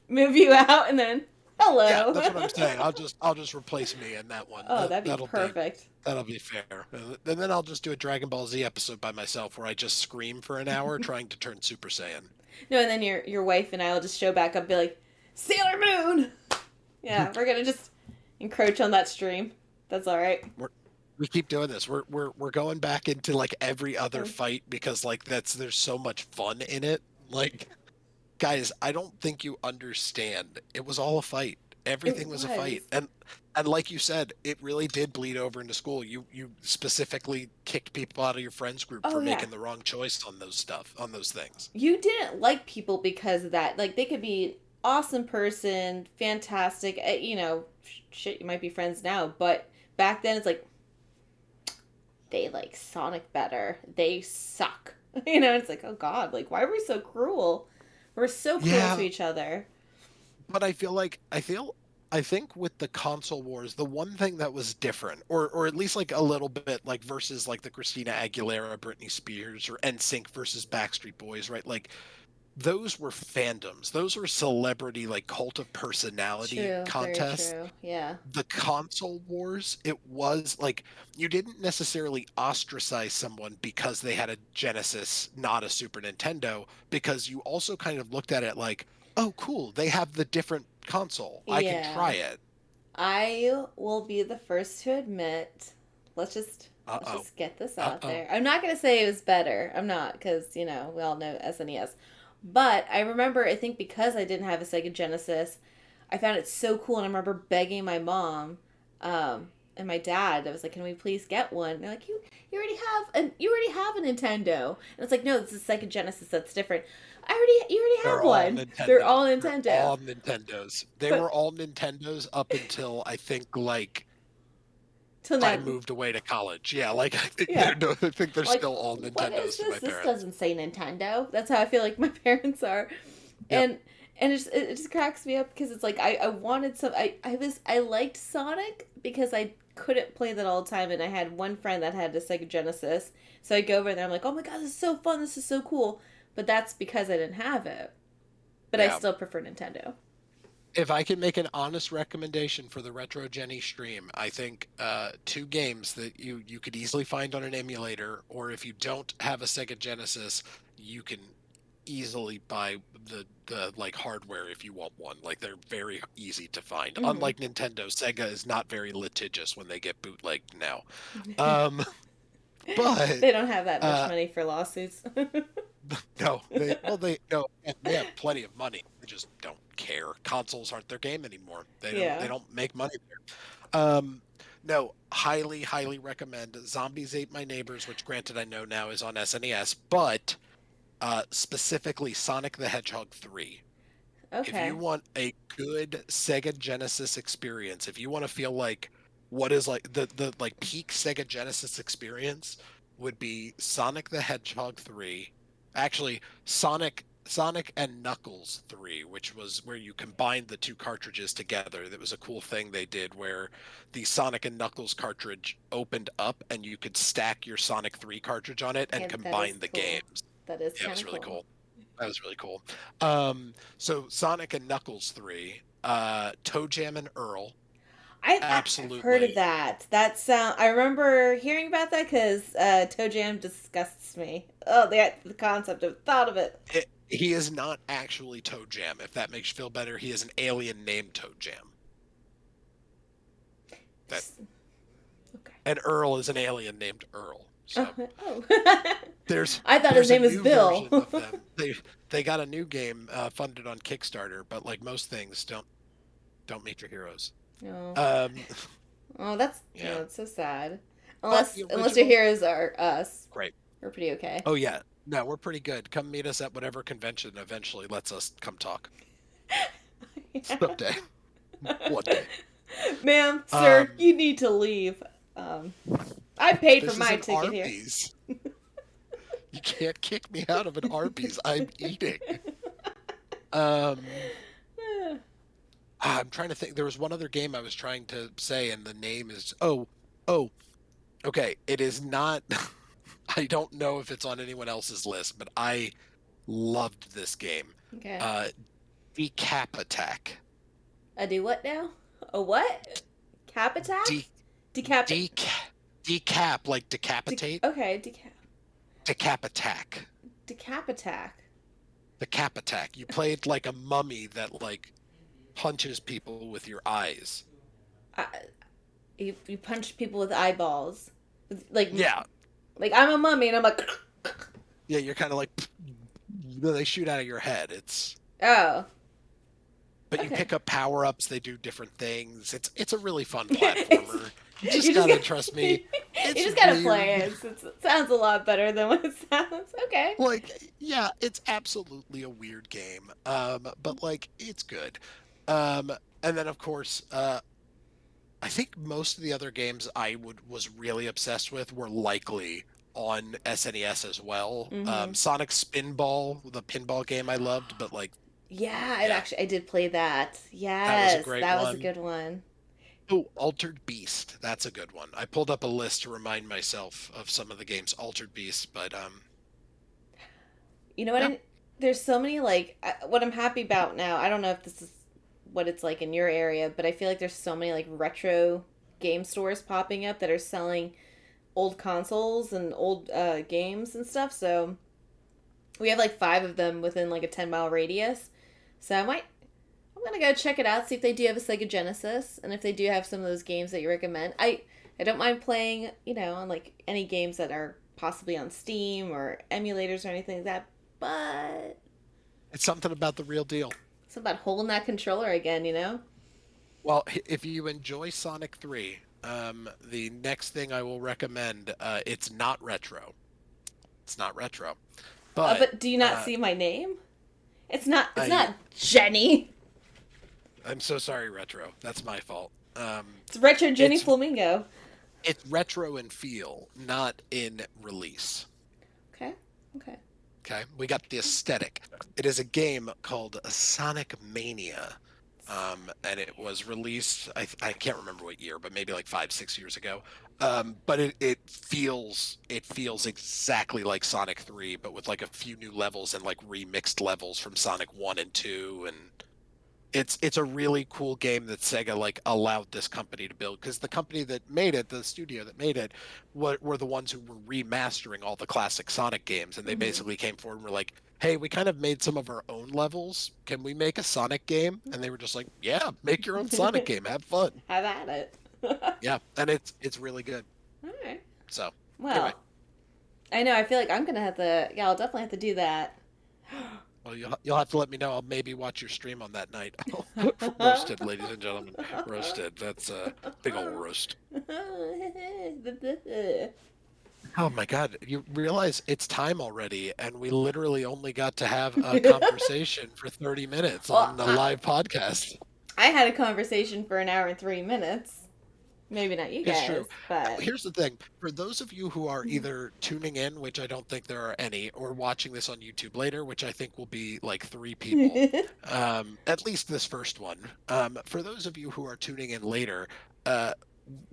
move you out and then yeah, hello? that's what I'm saying. I'll just replace me in that one. Oh, that'd be That'll be perfect. fair. And then I'll just do a Dragon Ball Z episode by myself where I just scream for an hour trying to turn Super Saiyan. No, and then your wife and I will just show back up and be like, Sailor Moon! Yeah, we're gonna just encroach on that stream. That's alright. We keep doing this. We're going back into like every other Um, fight because like there's so much fun in it. Like guys, I don't think you understand. It was all a fight. it Everything was a fight. was. And like you said, it really did bleed over into school. You specifically kicked people out of your friends group Oh, for yeah. making the wrong choice on on those things. You didn't like people because of that. Like, they could be awesome person, fantastic, shit, you might be friends now, but back then it's like, they like Sonic better. They suck. It's like, oh god, like, why are we so cruel? We're so cruel to Yeah, each other. but I think with the console wars, the one thing that was different, or at least like a little bit like versus like the Christina Aguilera, Britney Spears, or NSYNC versus Backstreet Boys, right? Like those were fandoms. Those were celebrity like cult of personality True, very contests. true. Yeah. The console wars, it was like you didn't necessarily ostracize someone because they had a Genesis, not a Super Nintendo, because you also kind of looked at it like, oh, cool, they have the different console. I can try Yeah. it. I will be the first to admit. Uh Let's oh. just get this Uh out oh. there. I'm not gonna say it was better. I'm not because we all know SNES. But I remember, I think because I didn't have a Sega Genesis, I found it so cool, and I remember begging my mom, and my dad. I was like, "Can we please get one?" And they're like, you already have a Nintendo." And it's like, "No, this is Sega Genesis. That's different." You already have They're all one. They're Nintendos. all They're Nintendo. all Nintendos. They But were all Nintendos up until I think like till I now, moved away to college. Yeah, like I think yeah. I think they're Like, still all what is Nintendos to this? my This parents. doesn't say Nintendo. That's how I feel like my parents are. Yep. And it just cracks me up because it's like I wanted some I liked Sonic because I couldn't play that all the time, and I had one friend that had a Sega Genesis. So I go over there, I'm like, "Oh my god, this is so fun. This is so cool." but that's because I didn't have it. But I Yeah. still prefer Nintendo. If I can make an honest recommendation for the Retro Jenny stream, I think two games that you could easily find on an emulator, or if you don't have a Sega Genesis, you can easily buy the like hardware if you want one. Like they're very easy to find. Mm-hmm. Unlike Nintendo, Sega is not very litigious when they get bootlegged now. Um, but They don't have that much uh, money for lawsuits. no, they have plenty of money. They just don't care. Consoles aren't their game anymore. They Yeah. don't make money there. No, highly recommend Zombies Ate My Neighbors, which granted I know now is on SNES, but specifically Sonic the Hedgehog 3. If you Okay. want a good Sega Genesis experience, if you want to feel like what is like the like peak Sega Genesis experience would be Sonic the Hedgehog 3. Actually, Sonic and Knuckles 3, which was where you combined the two cartridges together. That was a cool thing they did where the Sonic and Knuckles cartridge opened up and you could stack your Sonic 3 cartridge on it and And that is combine the cool. games. That is Yeah, it kind was of really cool. cool. That was really cool. So Sonic and Knuckles 3, Toe Jam and Earl, I've heard of absolutely. that. That sound. I remember hearing about that because Toe Jam disgusts me. Oh, the concept of thought of it. He is not actually Toe Jam. If that makes you feel better, he is an alien named Toe Jam. That Okay. and Earl is an alien named Earl. So Oh. there's I thought his there's a name was new Bill. version of them. They got a new game funded on Kickstarter, but like most things, don't meet your heroes. Oh. Um, Oh, that's yeah, it's so sad. but Unless the unless your original, heroes are us, great. we're pretty okay. Oh yeah. No, we're pretty good. Come meet us at whatever convention eventually lets us come talk. Someday. One day. Ma'am, sir, Um, you need to leave. Um, I paid for this is my an ticket here. Arby's. You can't kick me out of an Arby's. I'm eating. Um, I'm trying to think. There was one other game I was trying to say, and the name is oh, okay. It is not. I don't know if it's on anyone else's list, but I loved this game. Okay. Uh, Decap Attack. I do what now? A what? Cap attack? De Decap. decap decap like decapitate. Okay, Decap Attack. decap attack. The Cap Attack. You played like a mummy that like punches people with your eyes. I, you punch people with eyeballs. Like Yeah, like I'm a mummy and I'm like. yeah. You're kind of like they shoot out of your head. Oh. But you Okay. pick up power ups. They do different things. It's a really fun It's, platformer. You you just just gotta got trust you me. It's just gotta play weird. it. It sounds a lot better than what it sounds. Okay. Like, yeah, it's absolutely a weird game. But like, it's good. Um, and then of course, I think most of the other games I would was really obsessed with were likely on SNES as well. Mm-hmm. Sonic Spinball, the pinball game I loved, but like, Yeah, yeah, I did play that. that was a Yes, great that was a one. good one. Oh, Altered Beast, that's a good one. I pulled up a list to remind myself of some of the games Altered Beast, but You know what? yeah, There's so many like what I'm happy about now. I don't know if this is what it's like in your area, but I feel like there's so many like retro game stores popping up that are selling old consoles and old games and stuff. So we have like five of them within like a 10-mile radius. So I'm gonna go check it out, see if they do have a Sega Genesis, and if they do have some of those games that you recommend. I don't mind playing, on like any games that are possibly on Steam or emulators or anything like that. But it's something about the real deal. it's about holding that controller again. Well, if you enjoy Sonic 3, the next thing I will recommend, it's not retro. It's not retro, but But do you not uh, see my name? It's not. It's I not Jenny. I'm so sorry, retro. That's my fault. It's Retro Jenny It's Flamingo. it's retro in feel, not in release. Okay. Okay. Okay, we got the aesthetic. It is a game called Sonic Mania. And it was released. I can't remember what year, but maybe like 5, 6 years ago. But it feels exactly like Sonic 3, but with like a few new levels and like remixed levels from Sonic 1 and 2, and it's a really cool game that Sega like allowed this company to build, because the company that made it, the studio that made it, were the ones who were remastering all the classic Sonic games, and they Hmm. basically came forward and were like, "Hey, we kind of made some of our own levels. Can we make a Sonic game?" And they were just like, "Yeah, make your own Sonic game. Have fun." Have at it. Yeah, and it's really good. All right. So anyway, Well, I know. I feel like I'm gonna have to. Yeah, I'll definitely have to do that. well, you'll have to let me know. I'll maybe watch your stream on that night. Roasted, ladies and gentlemen, roasted. That's a big old roast. Oh my God, you realize it's time already, and we literally only got to have a conversation for 30 minutes Well, on a live podcast. I had a conversation for an hour and 3 minutes. Maybe not you It's true. guys, but Here's the thing. For those of you who are either tuning in, which I don't think there are any, or watching this on YouTube later, which I think will be like 3 people, at least this first one. For those of you who are tuning in later, uh,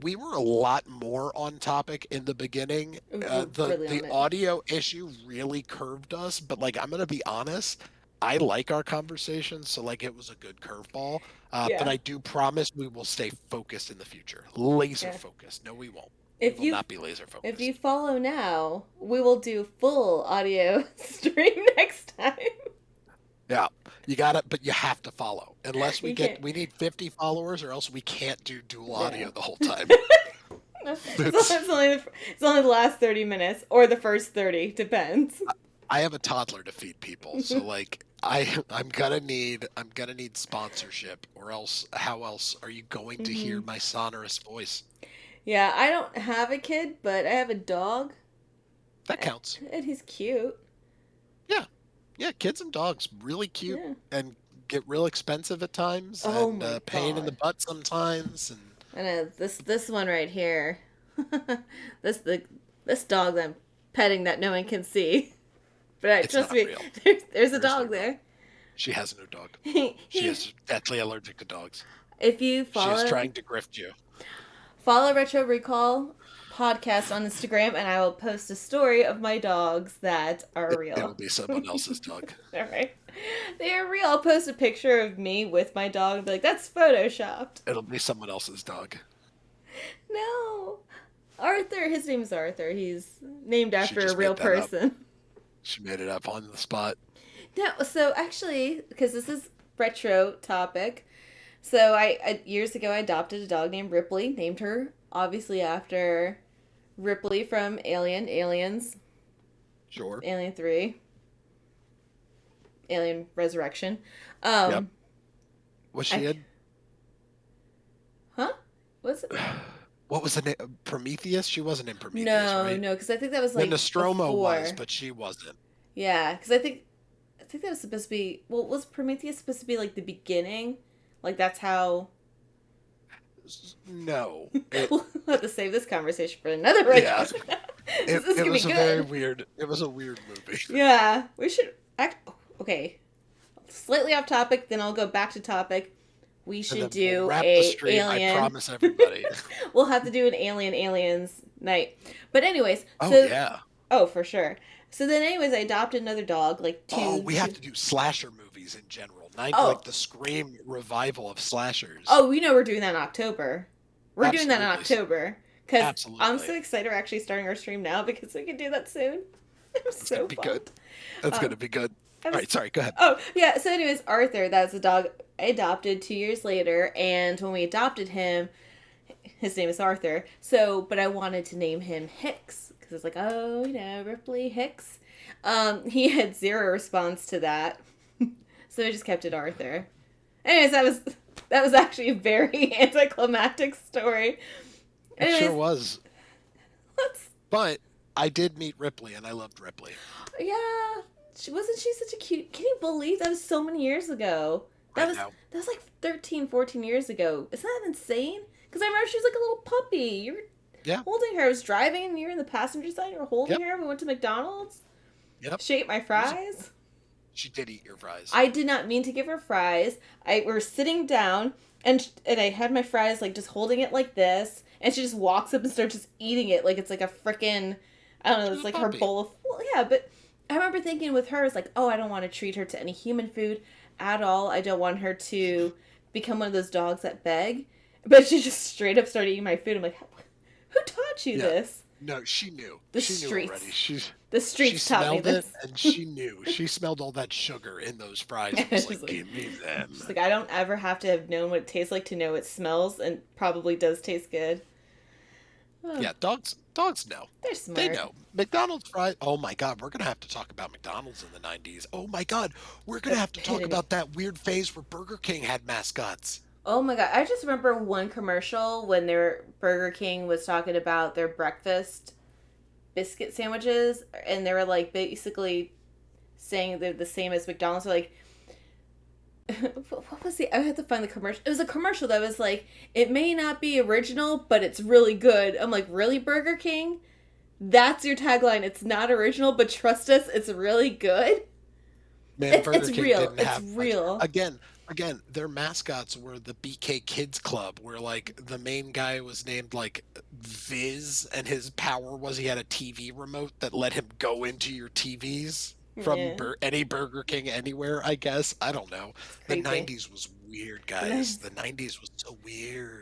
we were a lot more on topic in the beginning. we're The really the on it. audio issue really curved us, but like I'm gonna be honest, I like our conversations, so like it was a good curveball. But Yeah, I do promise we will stay focused in the future, laser yeah. focused. No, we won't. We If will you not be laser if focused. you follow now, we will do full audio stream next time. Yeah, you got it, but you have to follow. Unless You can't. we need 50 followers, or else we can't do dual Yeah. audio the whole time. It's It's only the last 30 minutes or the first 30, depends. I have a toddler to feed people, so like I'm gonna need sponsorship, or else how else are you going to hear Hmm. my sonorous voice? Yeah, I don't have a kid, but I have a dog, That counts. and he's cute. Yeah, yeah, kids and dogs really cute Yeah. and get real expensive at times, Oh and my pain in the god. butt sometimes, and I know this one right here. this the this dog that I'm petting that no one can see. But it's trust not me, real. there's a There is no dog dog. there. She has no dog. She He, is deathly allergic to dogs. if you She is follow trying to grift you. Retro Recall podcast on Instagram, and I will post a story of my dogs that are It'll real. be someone else's dog. All right, they are real. I'll post a picture of me with my dog and be like, "That's photoshopped." It'll be someone else's dog. No, Arthur. His name's Arthur. He's named She after a just real made that up. person. She made it up on the spot. No, so actually, because this is retro topic, so I years ago I adopted a dog named Ripley. Named her obviously after Ripley from Aliens, Sure. Alien 3, Alien Resurrection. Yep. Um, Was she I in? huh? Was it? What was the name? Prometheus? She wasn't in Prometheus, No, right? no, because I think that was The like Nostromo was, before. but she wasn't. Yeah, because I think that was supposed to be. Well, was Prometheus supposed to be like the beginning? Like that's how. No. It, We'll have to save this conversation for another retro. yeah. this It, is it gonna be was a very good. weird, it was a weird movie. Yeah, we should act. Okay, slightly off topic. Then I'll go back to topic. We And should then we'll do wrap the a stream, I alien. promise everybody. We'll have to do an aliens night. But anyways, Oh, so yeah. oh for sure. So then, anyways, I adopted another dog, like Oh, two, we have two. to do slasher movies in general. Not like Oh, the Scream revival of slashers. oh, we know we're doing that in October. We're doing that in Absolutely. October because I'm Absolutely. so excited. We're actually starting our stream now because we can do that soon. I'm That's gonna so be good. pumped. That's Um, gonna be good. I'm All right, sorry, go ahead. Oh, yeah. So, anyways, Arthur, that's a dog I adopted 2 years later. And when we adopted him, his name is Arthur. So, but I wanted to name him Hicks because it's like, oh, Ripley Hicks. He had zero response to that. So I just kept it Arthur. Anyways, that was actually a very anticlimactic story. It sure Anyways, was. let's, But I did meet Ripley, and I loved Ripley. yeah. Wasn't she such a cute? Can you believe that was so many years ago? I That was know. that was like 13, 14 years ago. Isn't that insane? Because I remember she was like a little puppy. You were Yeah. holding her. I was driving and you were in the passenger side. You were holding Yep. her. We went to McDonald's. Yep. She ate my It was, fries. She did eat your fries. I did not mean to give her fries. I were sitting down and I had my fries like just holding it like this, and she just walks up and starts just eating it like it's like a freaking I don't know, She's it's a like her puppy. bowl of well, yeah, but I remember thinking with her, it's like, oh, I don't want to treat her to any human food at all. I don't want her to become one of those dogs that beg. But she just straight up started eating my food. I'm like, who taught you Yeah. this? No, she knew. The She knew already. streets. She The she streets taught me smelled it this. and she knew. She smelled all that sugar in those fries and was She's like, like, "Give me them." she's like, I don't ever have to have known what it tastes like to know it smells and probably does taste good. Oh, Yeah, dogs know. they're They smart. know. McDonald's fries. Oh my God, we're gonna have to talk about McDonald's in the '90s. Oh my God, we're The gonna have to talk epitome. about that weird phase where Burger King had mascots. Oh my god! I just remember one commercial when their Burger King was talking about their breakfast biscuit sandwiches, and they were like basically saying they're the same as McDonald's. They're like, what was the? I had to find the commercial. It was a commercial that was like, it may not be original, but it's really good. I'm like, really, Burger King? That's your tagline. It's not original, but trust us, it's really good. Man, It's Burger King real. didn't It's have like real. again, their mascots were the BK Kids Club, where like the main guy was named like Viz, and his power was he had a TV remote that let him go into your TVs from Yeah, any Burger King anywhere, I guess. I don't know. it's The crazy. 90s was weird, The guys. nice. The 90s was so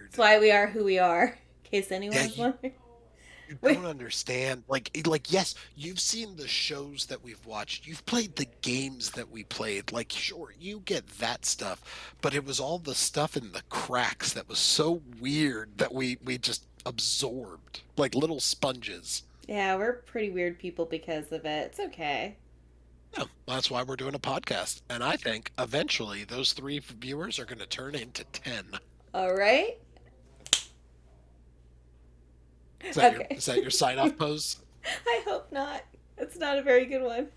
That's weird. why we are who we are. In case Yeah, anyone was you wondering. You Wait. don't understand. Like yes, you've seen the shows that we've watched. You've played the games that we played. Like sure, you get that stuff, but it was all the stuff in the cracks that was so weird that we just absorbed like little sponges. Yeah, we're pretty weird people because of it. It's okay. Yeah, that's why we're doing a podcast. And I think eventually those 3 viewers are going to turn into 10. All right. Is Okay. that your sign off pose? I hope not. It's not a very good one.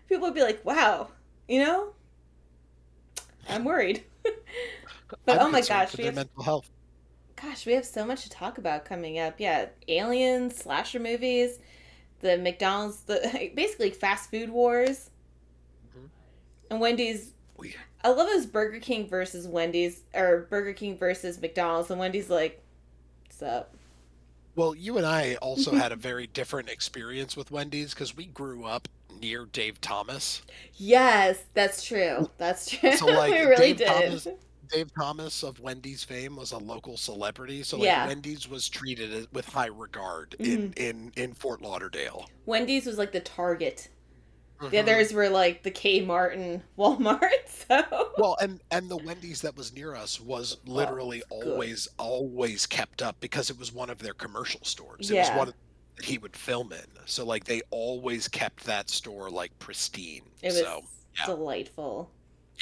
People would be like, wow, you know, I'm worried. But I'm oh my concerned for gosh, their mental health. we have so much to talk about coming up. Yeah, aliens, slasher movies, the McDonald's, the basically fast food wars, Mhm. and Wendy's. We I love his Burger King versus Wendy's or Burger King versus McDonald's, and Wendy's like, "What's up?" Well, you and I also had a very different experience with Wendy's because we grew up near Dave Thomas. Yes, that's true. That's true. So, We like, really did. Dave Thomas of Wendy's fame was a local celebrity. So, like, Yeah. Wendy's was treated with high regard Hmm. in Fort Lauderdale. Wendy's was like the Target. The Hmm. others were like the Kmart and Walmart. So, Well, and the Wendy's that was near us was oh, literally it's good. always kept up because it was one of their commercial stores. It was Yeah, one that he would film in. So, like, they always kept that store like pristine. it was So, yeah. delightful.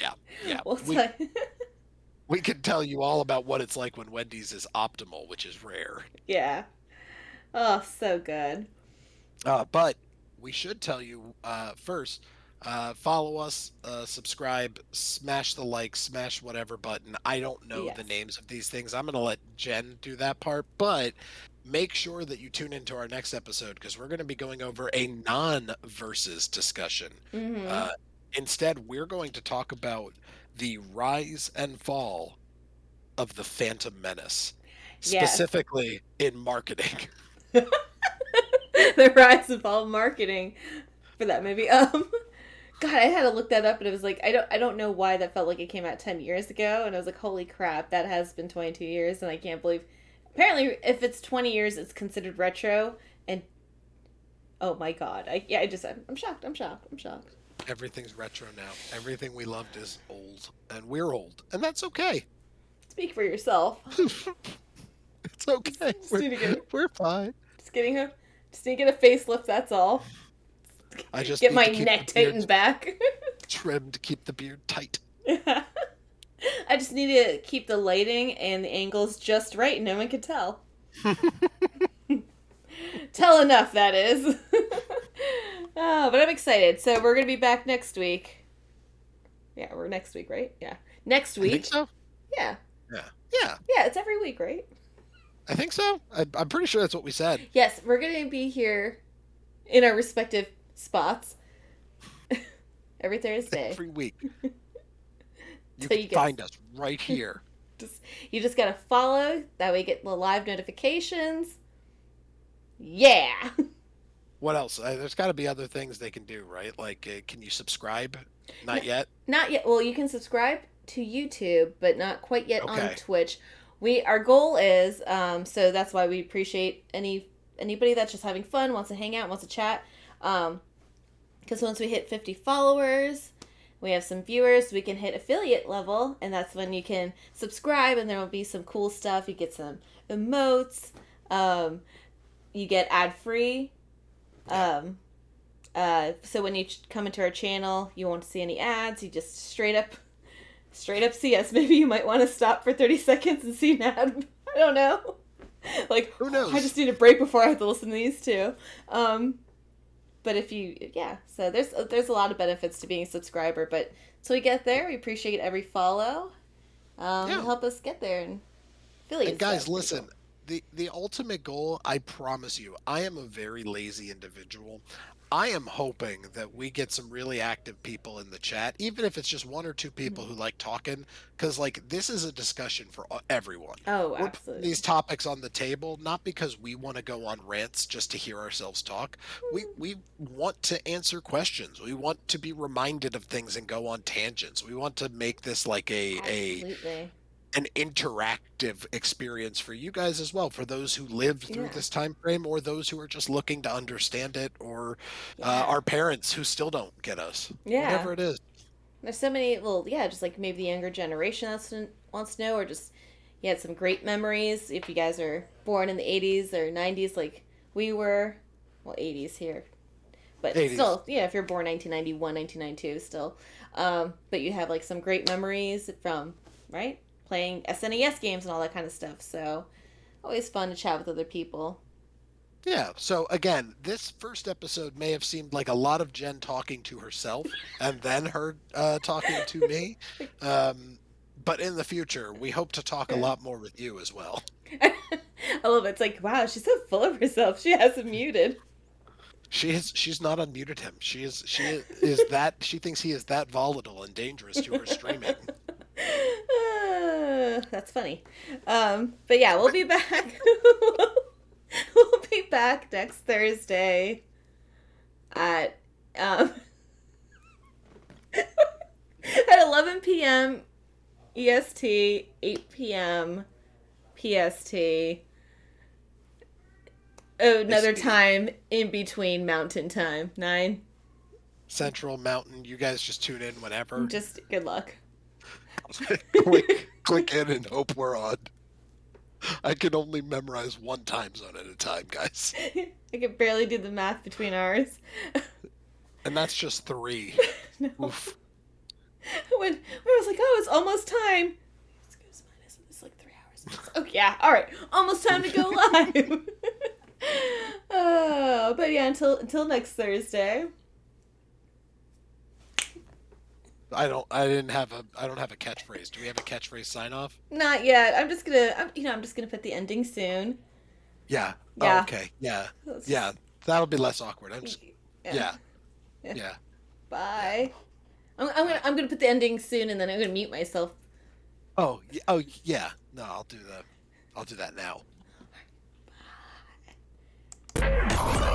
Yeah, yeah. Well, it's like, We could tell you all about what it's like when Wendy's is optimal, which is rare. yeah. Oh, so good. But we should tell you first. Follow us, subscribe, smash the like, smash whatever button. I don't know the Yes. names of these things. I'm gonna let Jen do that part, but make sure that you tune into our next episode because we're going to be going over a non-versus discussion. Mm-hmm. Uh, Instead, we're going to talk about the rise and fall of the Phantom Menace, Yes. specifically in marketing. The rise of all marketing for that movie. God, I had to look that up, and it was like I don't know why that felt like it came out 10 years ago, and I was like, holy crap, that has been 22 years, and I can't believe. Apparently, if it's 20 years, it's considered retro, and oh my god, I'm shocked. I'm shocked. I'm shocked. Everything's retro now. Everything we loved is old, and we're old, and that's okay. Speak for yourself. It's okay. Just need to get We're fine. just getting a just need to get a facelift. That's all. I just Get need my to keep the neck beard tightened back. trimmed, keep the beard tight. I just need to keep the lighting and the angles just right. No one can tell. Tell enough, that is. Oh, but I'm excited. So we're gonna be back next week. Yeah, we're next week, right? Yeah, next I think week. so. Yeah, Yeah. Yeah. yeah, it's every week, right? I think so. I'm pretty sure that's what we said. Yes, we're gonna be here in our respective spots every Thursday. Every week. You So can you get find us right here. just you just gotta follow. That way you get the live notifications. Yeah. What else? There's got to be other things they can do, right? Like, can you subscribe? No, Not yet. not yet. Well, you can subscribe to YouTube, but not quite yet on Okay. Twitch. Our goal is so that's why we appreciate anybody that's just having fun, wants to hang out, wants to chat. Because once we hit 50 followers, we have some viewers, we can hit affiliate level, and that's when you can subscribe, and there will be some cool stuff. You get some emotes. You get ad free. So when you come into our channel, you won't see any ads. You just straight up see us. Maybe you might want to stop for 30 seconds and see an ad. I don't know. Like, Who knows? I just need a break before I have to listen to these two. But if you, yeah, so there's a lot of benefits to being a subscriber. But until we get there, we appreciate every follow. Help us get there and affiliate. And guys, listen. The ultimate goal, I promise you, I am a very lazy individual. I am hoping that we get some really active people in the chat, even if it's just one or two people who like talking, because like this is a discussion for everyone. Oh, We're absolutely. putting these topics on the table not because we want to go on rants just to hear ourselves talk. We want to answer questions. We want to be reminded of things and go on tangents. We want to make this like Absolutely. an interactive experience for you guys as well, for those who lived through this time frame or those who are just looking to understand it, or our parents who still don't get us. Whatever it is. There's so many, well, yeah, just like maybe the younger generation wants to know, or just you had some great memories if you guys are born in the 80s or 90s like we were. Well, 80s here. But 80s. Still, yeah, if you're born 1991, 1992 still. But you have like some great memories from, right? Playing SNES games and all that kind of stuff. So, always fun to chat with other people. Yeah, so again, this first episode may have seemed like a lot of Jen talking to herself and then her talking to me. But in the future, we hope to talk a lot more with you as well. I love it. It's like, wow, she's so full of herself. She has him muted. She's not unmuted him. She thinks he is that volatile and dangerous to her streaming. That's funny. But yeah, we'll be back. We'll be back next Thursday at at 11 p.m. EST, 8 p.m. PST. Oh, another time in between Mountain Time. 9. Central Mountain. You guys just tune in whenever. Just good luck. click in and hope we're on. I can only memorize one time zone at a time, guys. I can barely do the math between ours. And that's just 3. No. Oof. When I was like, oh, it's almost time. It's like 3 hours. Oh, yeah. All right. Almost time to go live. But yeah, until next Thursday. I don't have a catchphrase. Do we have a catchphrase sign off? Not yet. I'm just gonna put the ending soon. Yeah. Yeah. Oh, okay. Yeah. Yeah. That'll be less awkward. Yeah. Bye. I'm gonna put the ending soon, and then I'm gonna mute myself. Oh yeah. No, I'll do that now. Bye.